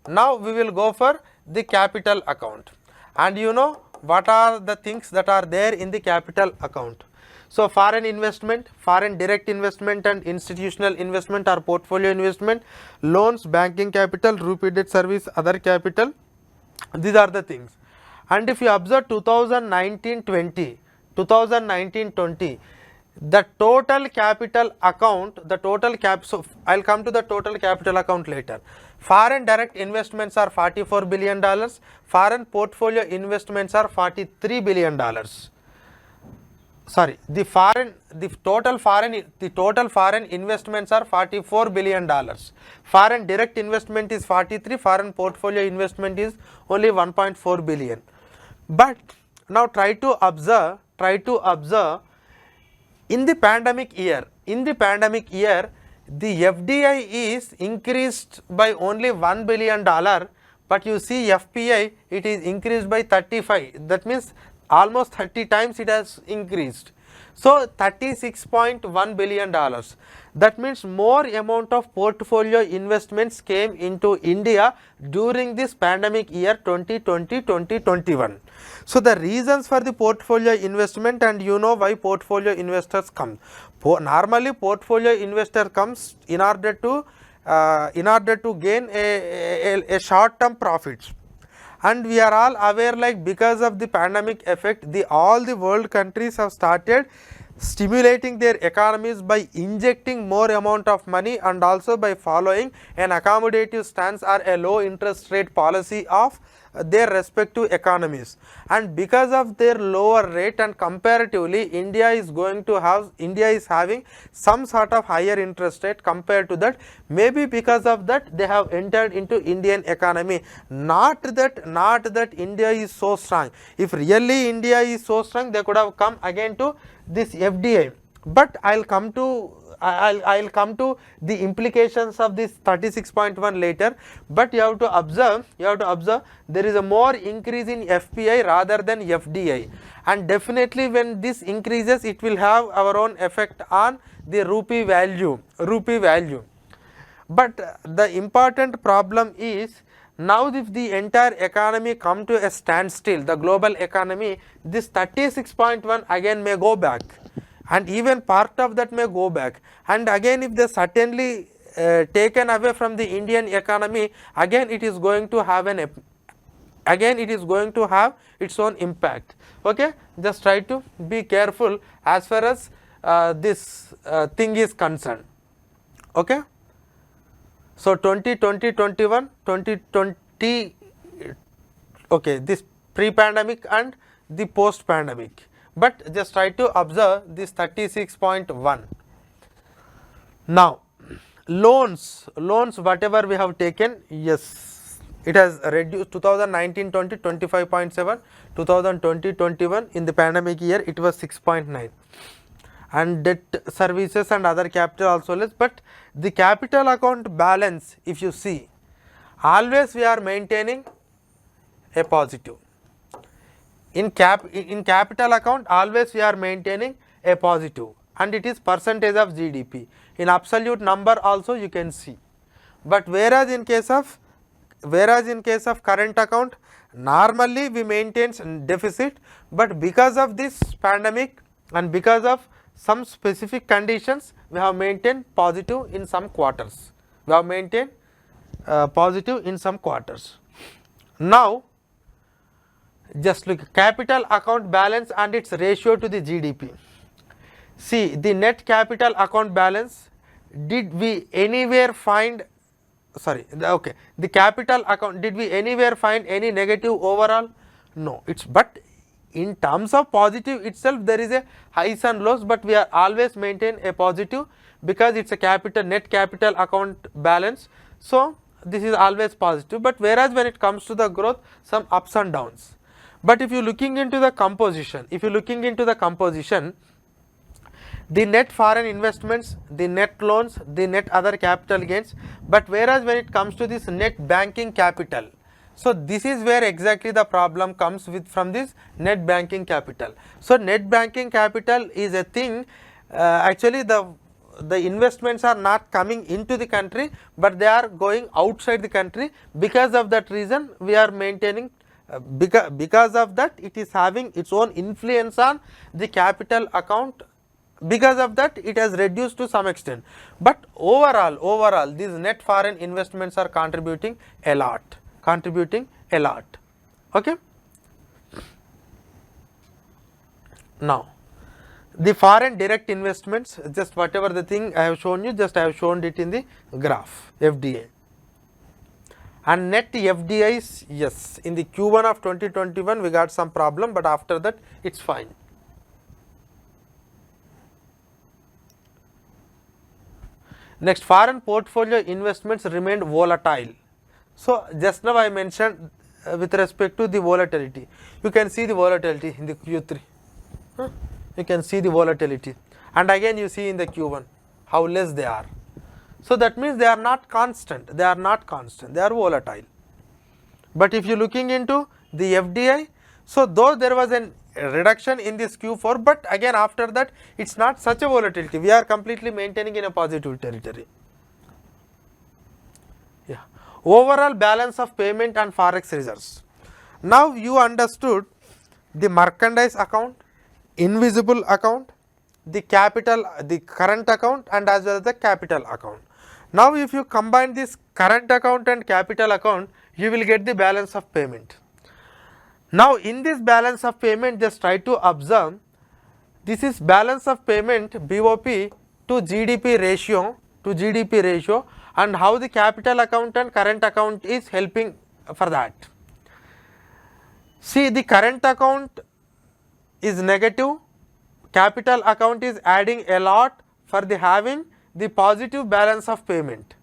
Now we will go for the capital account, and you know what are the things that are there in the capital account. So foreign investment, foreign direct investment and institutional investment or portfolio investment, loans, banking capital, rupee debt service, other capital, these are the things. And if you observe 2019-20, the total capital account, so I will come to the total capital account later. Foreign direct investments are $44 billion, foreign portfolio investments are $43 billion. Sorry, the total foreign investments are $44 billion. Foreign direct investment is 43, foreign portfolio investment is only 1.4 billion. But now try to observe in the pandemic year, the FDI is increased by only $1 billion, but you see FPI, it is increased by 35. That means almost 30 times it has increased. So $36.1 billion. That means more amount of portfolio investments came into India during this pandemic year 2020-2021. So the reasons for the portfolio investment, and you know why portfolio investors come. Normally portfolio investor comes in order to gain a short term profits. And we are all aware, like because of the pandemic effect, all the world countries have started stimulating their economies by injecting more amount of money and also by following an accommodative stance or a low interest rate policy of their respective economies. And because of their lower rate, and comparatively India is having some sort of higher interest rate compared to that. Maybe because of that they have entered into Indian economy. Not that India is so strong. If really India is so strong, they could have come again to this FDI. But I'll come to the implications of this 36.1 later. But you have to observe there is a more increase in FPI rather than FDI, and definitely when this increases, it will have our own effect on the rupee value. But the important problem is, Now if the entire economy come to a standstill, the global economy, this 36.1 again may go back, and even part of that may go back, and again if they certainly taken away from the Indian economy, again it is going to have its own impact. Okay, just try to be careful as far as this thing is concerned. Okay. So 2020, 21, 2020, okay, this pre-pandemic and the post-pandemic, but just try to observe this 36.1. Now loans whatever we have taken, yes, it has reduced. 2019-20 25.7, 2020-21 in the pandemic year it was 6.9, and debt services and other capital also less, but the capital account balance, if you see, always we are maintaining a positive. In capital account always we are maintaining a positive, and it is percentage of GDP. In absolute number also you can see, but whereas in case of current account, normally we maintain deficit, but because of this pandemic and because of some specific conditions, we have maintained positive in some quarters. Now just look capital account balance and its ratio to the GDP. See the net capital account balance, did we anywhere find, the capital account, did we anywhere find any negative overall? No, but in terms of positive itself there is a highs and lows, but we are always maintain a positive because it's a net capital account balance. So this is always positive, but whereas when it comes to the growth, some ups and downs. But if you looking into the composition, the net foreign investments, the net loans, the net other capital gains, but whereas when it comes to this net banking capital, so this is where exactly the problem comes with from this net banking capital. So net banking capital is a thing, actually the investments are not coming into the country, but they are going outside the country. Because of that reason we are maintaining, because of that it is having its own influence on the capital account. Because of that it has reduced to some extent, but overall these net foreign investments are contributing a lot. Okay. Now the foreign direct investments, just whatever the thing I have shown you, just I have shown it in the graph, FDI and net FDIs. Yes, in the Q1 of 2021 we got some problem, but after that it's fine. Next, foreign portfolio investments remained volatile. So just now I mentioned with respect to the volatility, you can see the volatility in the Q3, you can see the volatility, and again you see in the Q1 how less they are. So that means they are not constant, they are volatile. But if you looking into the FDI, so though there was a reduction in this Q4, but again after that it's not such a volatility, we are completely maintaining in a positive territory. Yeah. Overall balance of payment and Forex reserves. Now you understood the merchandise account, invisible account, the current account, and as well as the capital account. Now if you combine this current account and capital account, you will get the balance of payment. Now in this balance of payment, just try to observe, this is balance of payment BOP to GDP ratio, and how the capital account and current account is helping for that. See, the current account is negative, capital account is adding a lot for the having the positive balance of payment,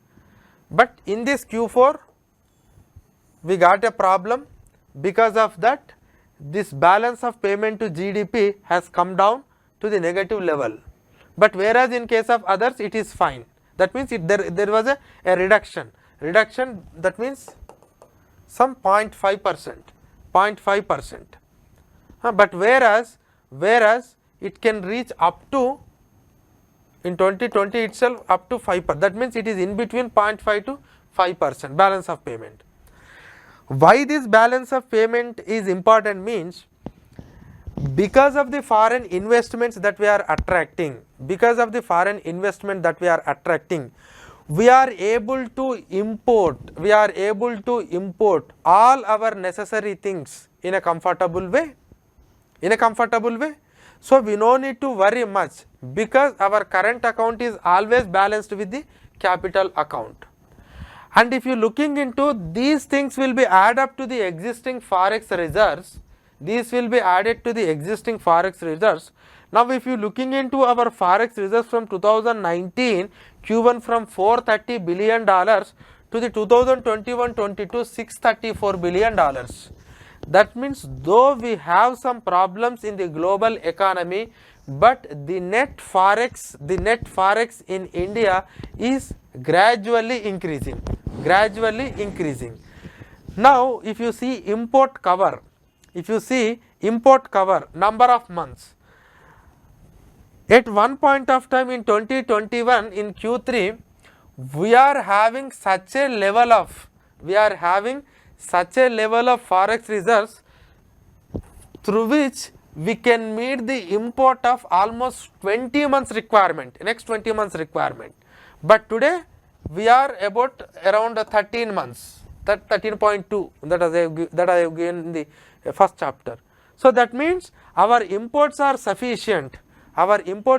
but in this Q4 we got a problem. Because of that, this balance of payment to GDP has come down to the negative level, but whereas in case of others it is fine. That means there was a reduction, that means some 0.5%, but whereas it can reach up to, in 2020 itself, up to 5%, that means it is in between 0.5 to 5% balance of payment. Why this balance of payment is important means, because of the foreign investments that we are attracting, we are able to import all our necessary things in a comfortable way. So we no need to worry much, because our current account is always balanced with the capital account. And if you looking into these things will be added up to the existing Forex reserves, Now if you looking into our Forex reserves from 2019 Q1 from $430 billion to the 2021-22 $634 billion. That means though we have some problems in the global economy, but the net forex in India is gradually increasing. Now if you see import cover, number of months, at one point of time in 2021 in Q3 we are having such a level of forex reserves through which we can meet the import of almost 20 months requirement, next 20 months requirement. But today we are about around 13 months, 13.2 that I have given in the first chapter. So that means our imports are sufficient. Our forex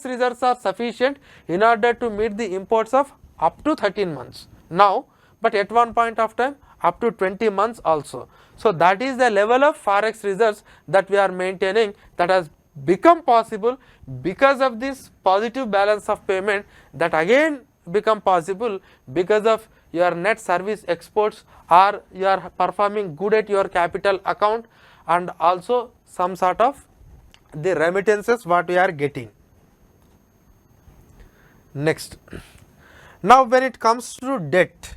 reserves are sufficient in order to meet the imports of up to 13 months now, but at one point of time up to 20 months also. So that is the level of forex reserves that we are maintaining, that has become possible because of this positive balance of payment, that again become possible because of your net service exports, or you are performing good at your capital account, and also some sort of the remittances what we are getting. Next, now when it comes to debt,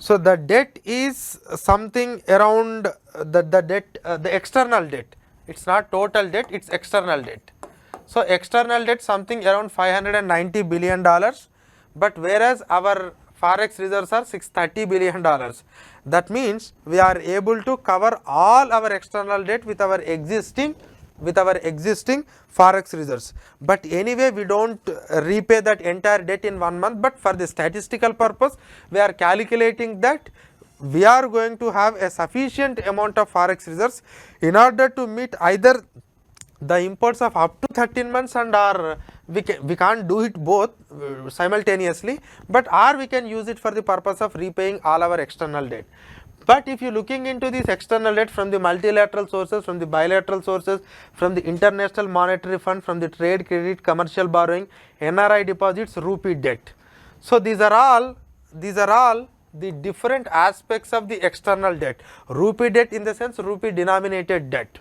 so the debt is something around the external debt. It's not total debt, it's external debt. So external debt something around $590 billion, but whereas our forex reserves are $630 billion. That means we are able to cover all our external debt with our existing forex reserves. But anyway, we don't repay that entire debt in 1 month, but for the statistical purpose we are calculating that we are going to have a sufficient amount of forex reserves in order to meet either the imports of up to 13 months and or we can't do it both simultaneously, but or we can use it for the purpose of repaying all our external debt. But if you looking into this external debt from the multilateral sources, from the bilateral sources, from the International Monetary Fund, from the trade credit, commercial borrowing, NRI deposits, rupee debt. So these are all the different aspects of the external debt. Rupee debt in the sense rupee denominated debt.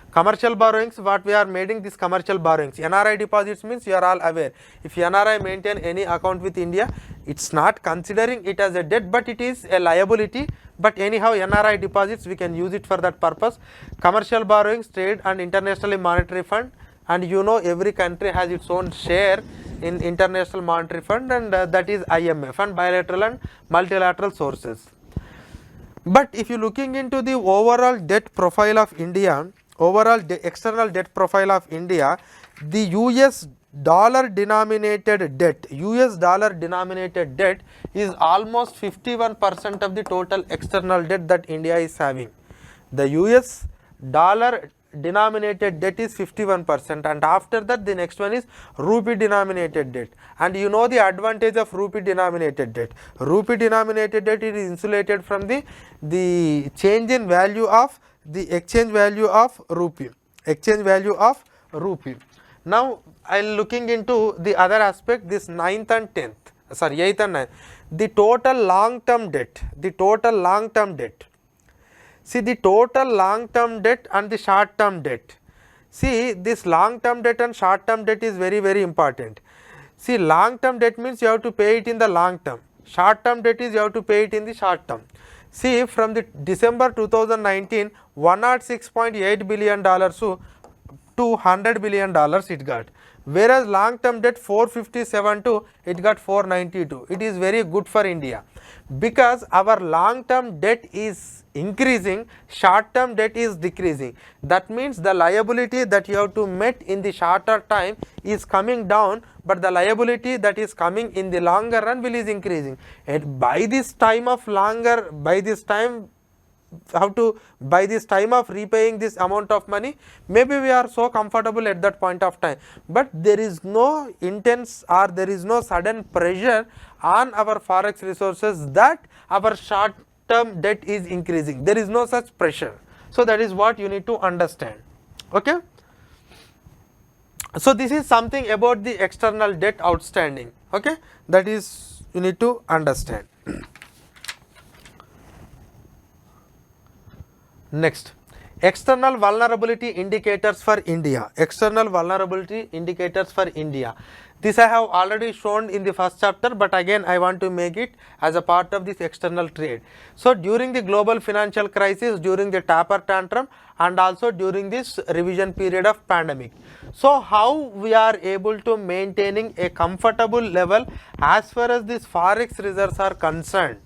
Commercial borrowings, what we are making these commercial borrowings. NRI deposits means you are all aware, if NRI maintain any account with India, it's not considering it as a debt, but it is a liability, but anyhow NRI deposits we can use it for that purpose. Commercial borrowings, trade and International Monetary Fund, and you know every country has its own share in International Monetary Fund, and that is IMF, and bilateral and multilateral sources. But if you looking into the overall debt profile of India, external debt profile of India, the US dollar denominated debt is almost 51% of the total external debt that India is having. The US dollar denominated debt is 51%, and after that the next one is rupee denominated debt. And you know the advantage of rupee denominated debt. Rupee denominated debt is insulated from the change in value of the exchange value of rupee. Now I am looking into the other aspect, this 8th and 9th, the total long term debt. See the total long term debt and the short term debt. See this long term debt and short term debt is very, very important. See, long term debt means you have to pay it in the long term. Short term debt is you have to pay it in the short term. See, from the December 2019, $106.8 billion to $100 billion it got, whereas long term debt 457 to it got 492. It is very good for India because our long term debt is increasing, short term debt is decreasing. That means the liability that you have to meet in the shorter time is coming down, but the liability that is coming in the longer run will is increasing. And by this time of repaying this amount of money, maybe we are so comfortable at that point of time, but there is no intense or there is no sudden pressure on our forex resources that our short term debt is increasing. There is no such pressure. So that is what you need to understand. Okay. So this is something about the external debt outstanding. Okay, that is you need to understand. Next, external vulnerability indicators for India. External vulnerability indicators for India. This I have already shown in the first chapter, but again I want to make it as a part of this external trade. So during the global financial crisis, during the taper tantrum, and also during this revision period of pandemic. So how we are able to maintaining a comfortable level as far as these forex reserves are concerned.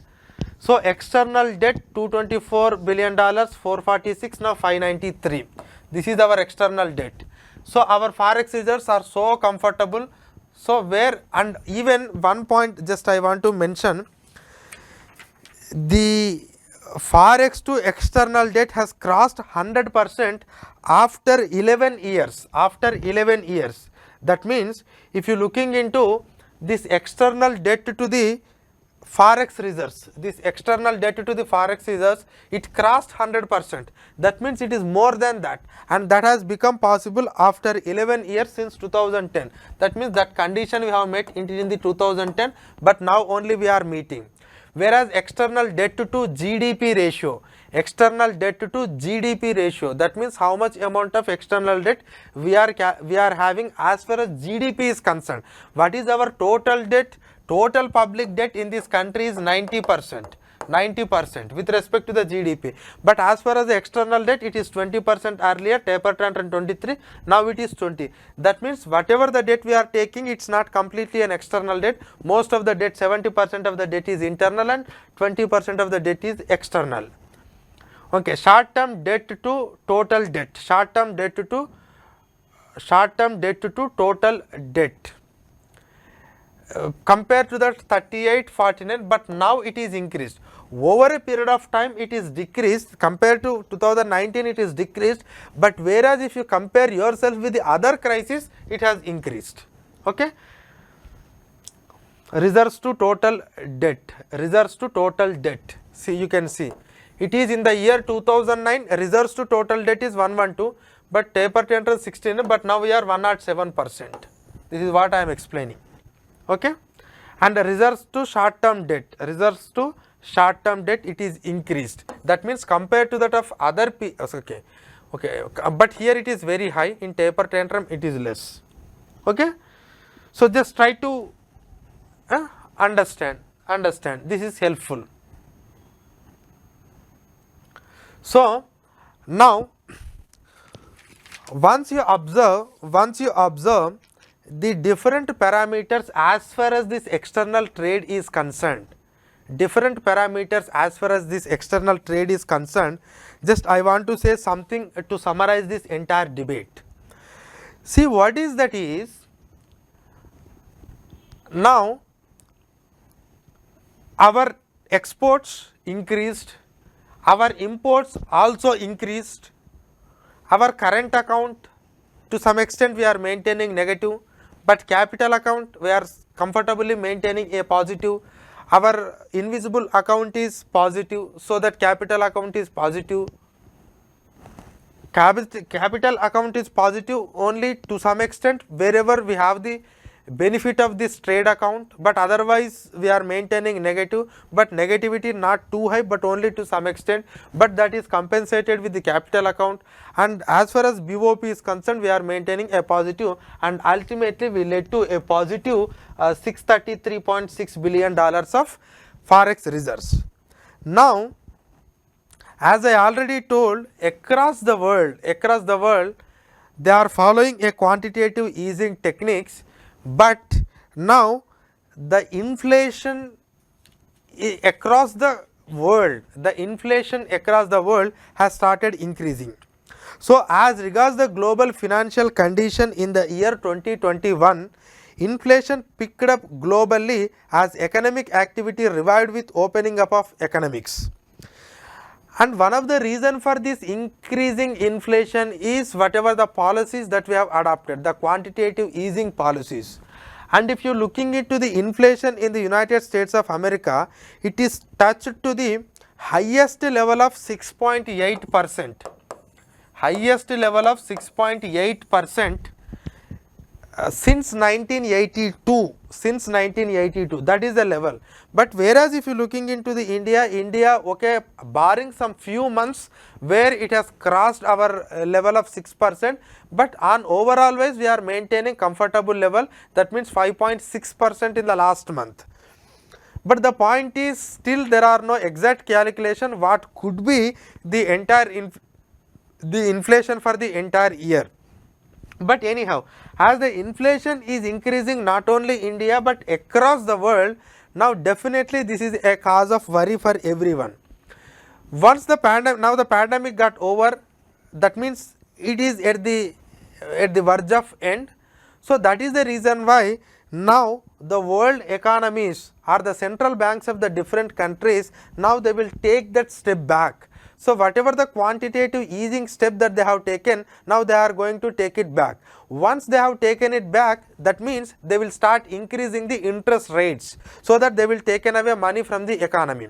So external debt $224 billion, 446, now 593. This is our external debt. So our forex reserves are so comfortable. So where, and even one point just I want to mention, the forex to external debt has crossed 100% after 11 years. After 11 years. That means if you looking into this external debt to the forex reserves, this external debt to the forex reserves, it crossed 100%. That means it is more than that, and that has become possible after 11 years since 2010. That means that condition we have met in the 2010, but now only we are meeting. Whereas external debt to GDP ratio, external debt to GDP ratio, that means how much amount of external debt we are having as far as GDP is concerned. What is our total debt? Total public debt in this country is 90%. 90% with respect to the GDP, but as far as the external debt, it is 20% earlier, taper tantrum 23, now it is 20. That means whatever the debt we are taking, it's not completely an external debt. Most of the debt, 70% of the debt is internal and 20% of the debt is external. Okay, short term debt to total debt, short term debt to total debt. Compared to that 3849, but now it is increased. Over a period of time it is decreased. Compared to 2019 it is decreased, but whereas if you compare yourself with the other crisis, it has increased. Okay. Reserves to total debt, reserves to total debt. See, you can see it is in the year 2009, reserves to total debt is 112, but taper tantrum 16, but now we are 107%. This is what I am explaining. Okay, and the reserves to short term debt, reserves to short term debt, it is increased. That means compared to that of other okay, but here it is very high, in taper tantrum it is less. Okay, so just try to understand, this is helpful. So now once you observe the different parameters as far as this external trade is concerned, different parameters as far as this external trade is concerned, just I want to say something to summarize this entire debate. See, what is that is, now our exports increased, our imports also increased, our current account to some extent we are maintaining negative, but capital account we are comfortably maintaining a positive. Our invisible account is positive, so that capital account is positive. Capital account is positive only to some extent wherever we have the benefit of this trade account, but otherwise we are maintaining negative, but negativity not too high, but only to some extent, but that is compensated with the capital account. And as far as BOP is concerned, we are maintaining a positive, and ultimately we led to a positive $633.6 billion of forex reserves. Now, as I already told, across the world, they are following a quantitative easing techniques, but now the inflation across the world, has started increasing. So, as regards the global financial condition in the year 2021, inflation picked up globally as economic activity revived with opening up of economics. And one of the reason for this increasing inflation is whatever the policies that we have adopted, the quantitative easing policies. And if you looking into the inflation in the United States of America, it is touched to the highest level of 6.8%, highest level of 6.8% since 1982, that is the level. But whereas if you looking into the India, okay, barring some few months where it has crossed our level of 6%, but on overall wise we are maintaining comfortable level, that means 5.6% in the last month. But the point is, still there are no exact calculation what could be the entire the inflation for the entire year. But anyhow, as the inflation is increasing not only India but across the world, now definitely this is a cause of worry for everyone. Once the pandemic got over, that means it is at the verge of end. So that is the reason why now the world economies or the central banks of the different countries, now they will take that step back. So whatever the quantitative easing step that they have taken, now they are going to take it back. Once they have taken it back, that means they will start increasing the interest rates, so that they will taken away money from the economy.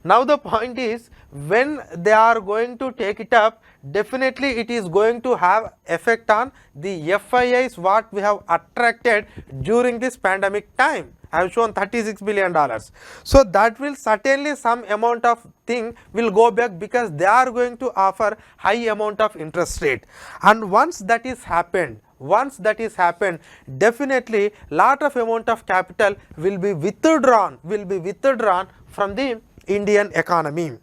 Now the point is, when they are going to take it up, definitely it is going to have effect on the FIIs what we have attracted during this pandemic time. I have shown $36 billion. So that will certainly some amount of thing will go back, because they are going to offer high amount of interest rate. And once that is happened, definitely lot of amount of capital will be withdrawn from the Indian economy,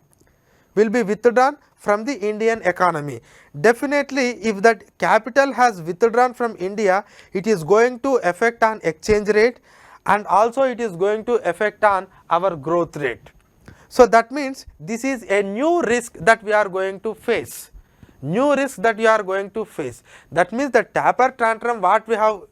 Definitely, if that capital has withdrawn from India, it is going to affect on exchange rate, and also it is going to affect on our growth rate. So that means this is a new risk that we are going to face. That means the taper tantrum what we have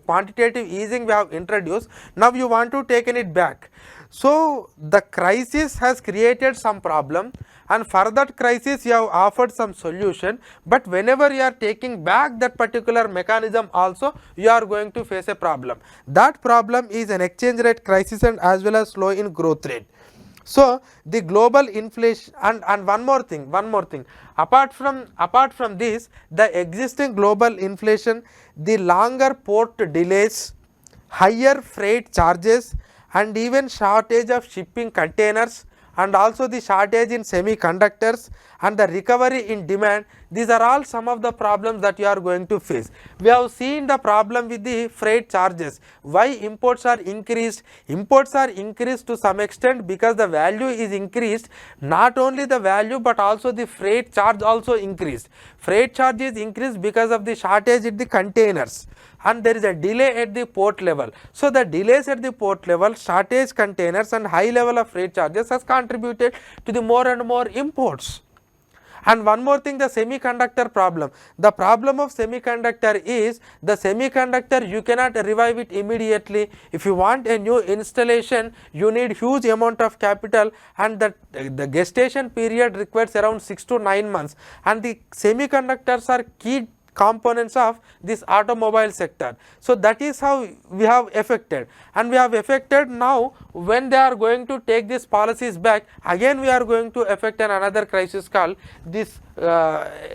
quantitative easing we have introduced, now you want to take it back. So the crisis has created some problem, and for that crisis you have offered some solution, but whenever you are taking back that particular mechanism also, you are going to face a problem. That problem is an exchange rate crisis and as well as slow in growth rate. So the global inflation, and one more thing, apart from this, the existing global inflation, the longer port delays, higher freight charges, and even shortage of shipping containers, and also the shortage in semiconductors and the recovery in demand, these are all some of the problems that you are going to face. We have seen the problem with the freight charges. Why imports are increased? Imports are increased to some extent because the value is increased. Not only the value but also the freight charge also increased. Freight charge is increased because of the shortage in the containers, and there is a delay at the port level. So the delays at the port level, shortage containers and high level of freight charges has contributed to the more and more imports. And one more thing, the semiconductor problem. The problem of semiconductor is, the semiconductor you cannot revive it immediately. If you want a new installation, you need huge amount of capital, and the gestation period requires around 6 to 9 months, and the semiconductors are key components of this automobile sector. So that is how we have affected, and we have affected now. When they are going to take these policies back, again we are going to affect another crisis called this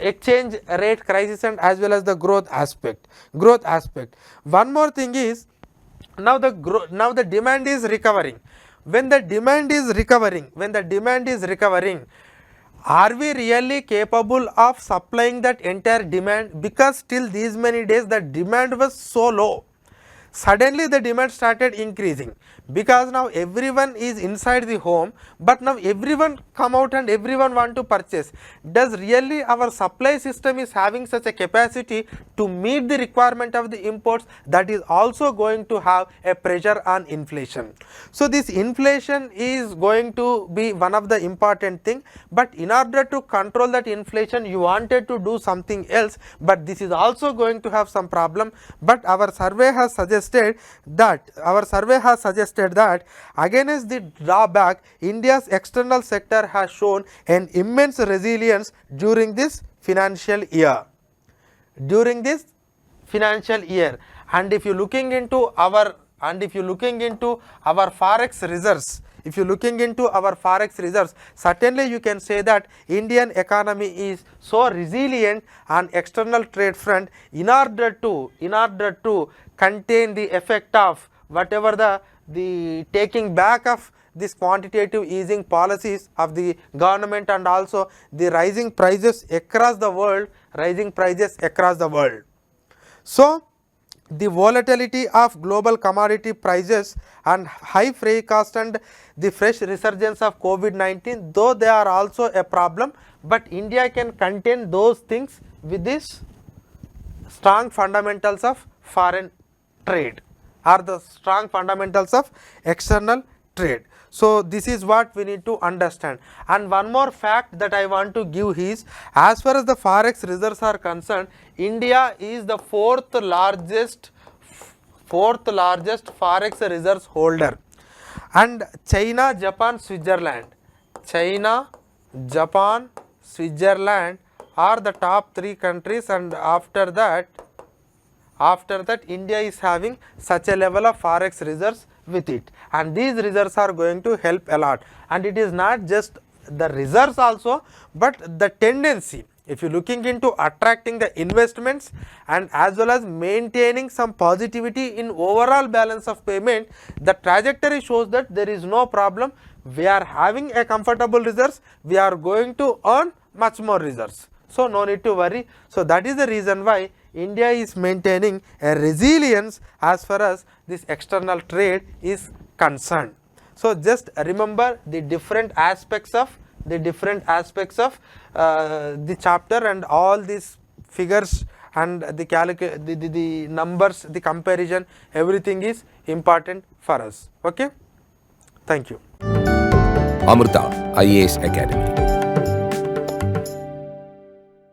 exchange rate crisis, and as well as the growth aspect. One more thing is, now the demand is recovering. When the demand is recovering, are we really capable of supplying that entire demand? Because till these many days the demand was so low. suddenly the demand started increasing, because now everyone is inside the home, but now everyone come out and everyone want to purchase. Does really our supply system is having such a capacity to meet the requirement of the imports? That is also going to have a pressure on inflation. So this inflation is going to be one of the important thing, but in order to control that inflation, you wanted to do something else, but this is also going to have some problem. But our survey has suggested that against the drawback, India's external sector has shown an immense resilience during this financial year. And if you looking into our Forex reserves, certainly you can say that Indian economy is so resilient on external trade front in order to contain the effect of whatever the taking back of this quantitative easing policies of the government, and also the rising prices across the world. So the volatility of global commodity prices and high freight cost and the fresh resurgence of COVID-19, though they are also a problem, but India can contain those things with this strong fundamentals of foreign trade or the strong fundamentals of external trade. So this is what we need to understand. And one more fact that I want to give is, as far as the Forex reserves are concerned, India is the fourth largest Forex reserves holder, and China, Japan, Switzerland are the top 3 countries, and after that India is having such a level of Forex reserves with it, and these reserves are going to help a lot. And it is not just the reserves also, but the tendency, if you are looking into attracting the investments and as well as maintaining some positivity in overall balance of payment, the trajectory shows that there is no problem. We are having a comfortable reserves, we are going to earn much more reserves, so no need to worry. So that is the reason why India is maintaining a resilience as far as this external trade is concerned. So just remember the different aspects of the chapter, and all these figures and the numbers, the comparison, everything is important for us. Okay, thank you. Amrita IAS Academy.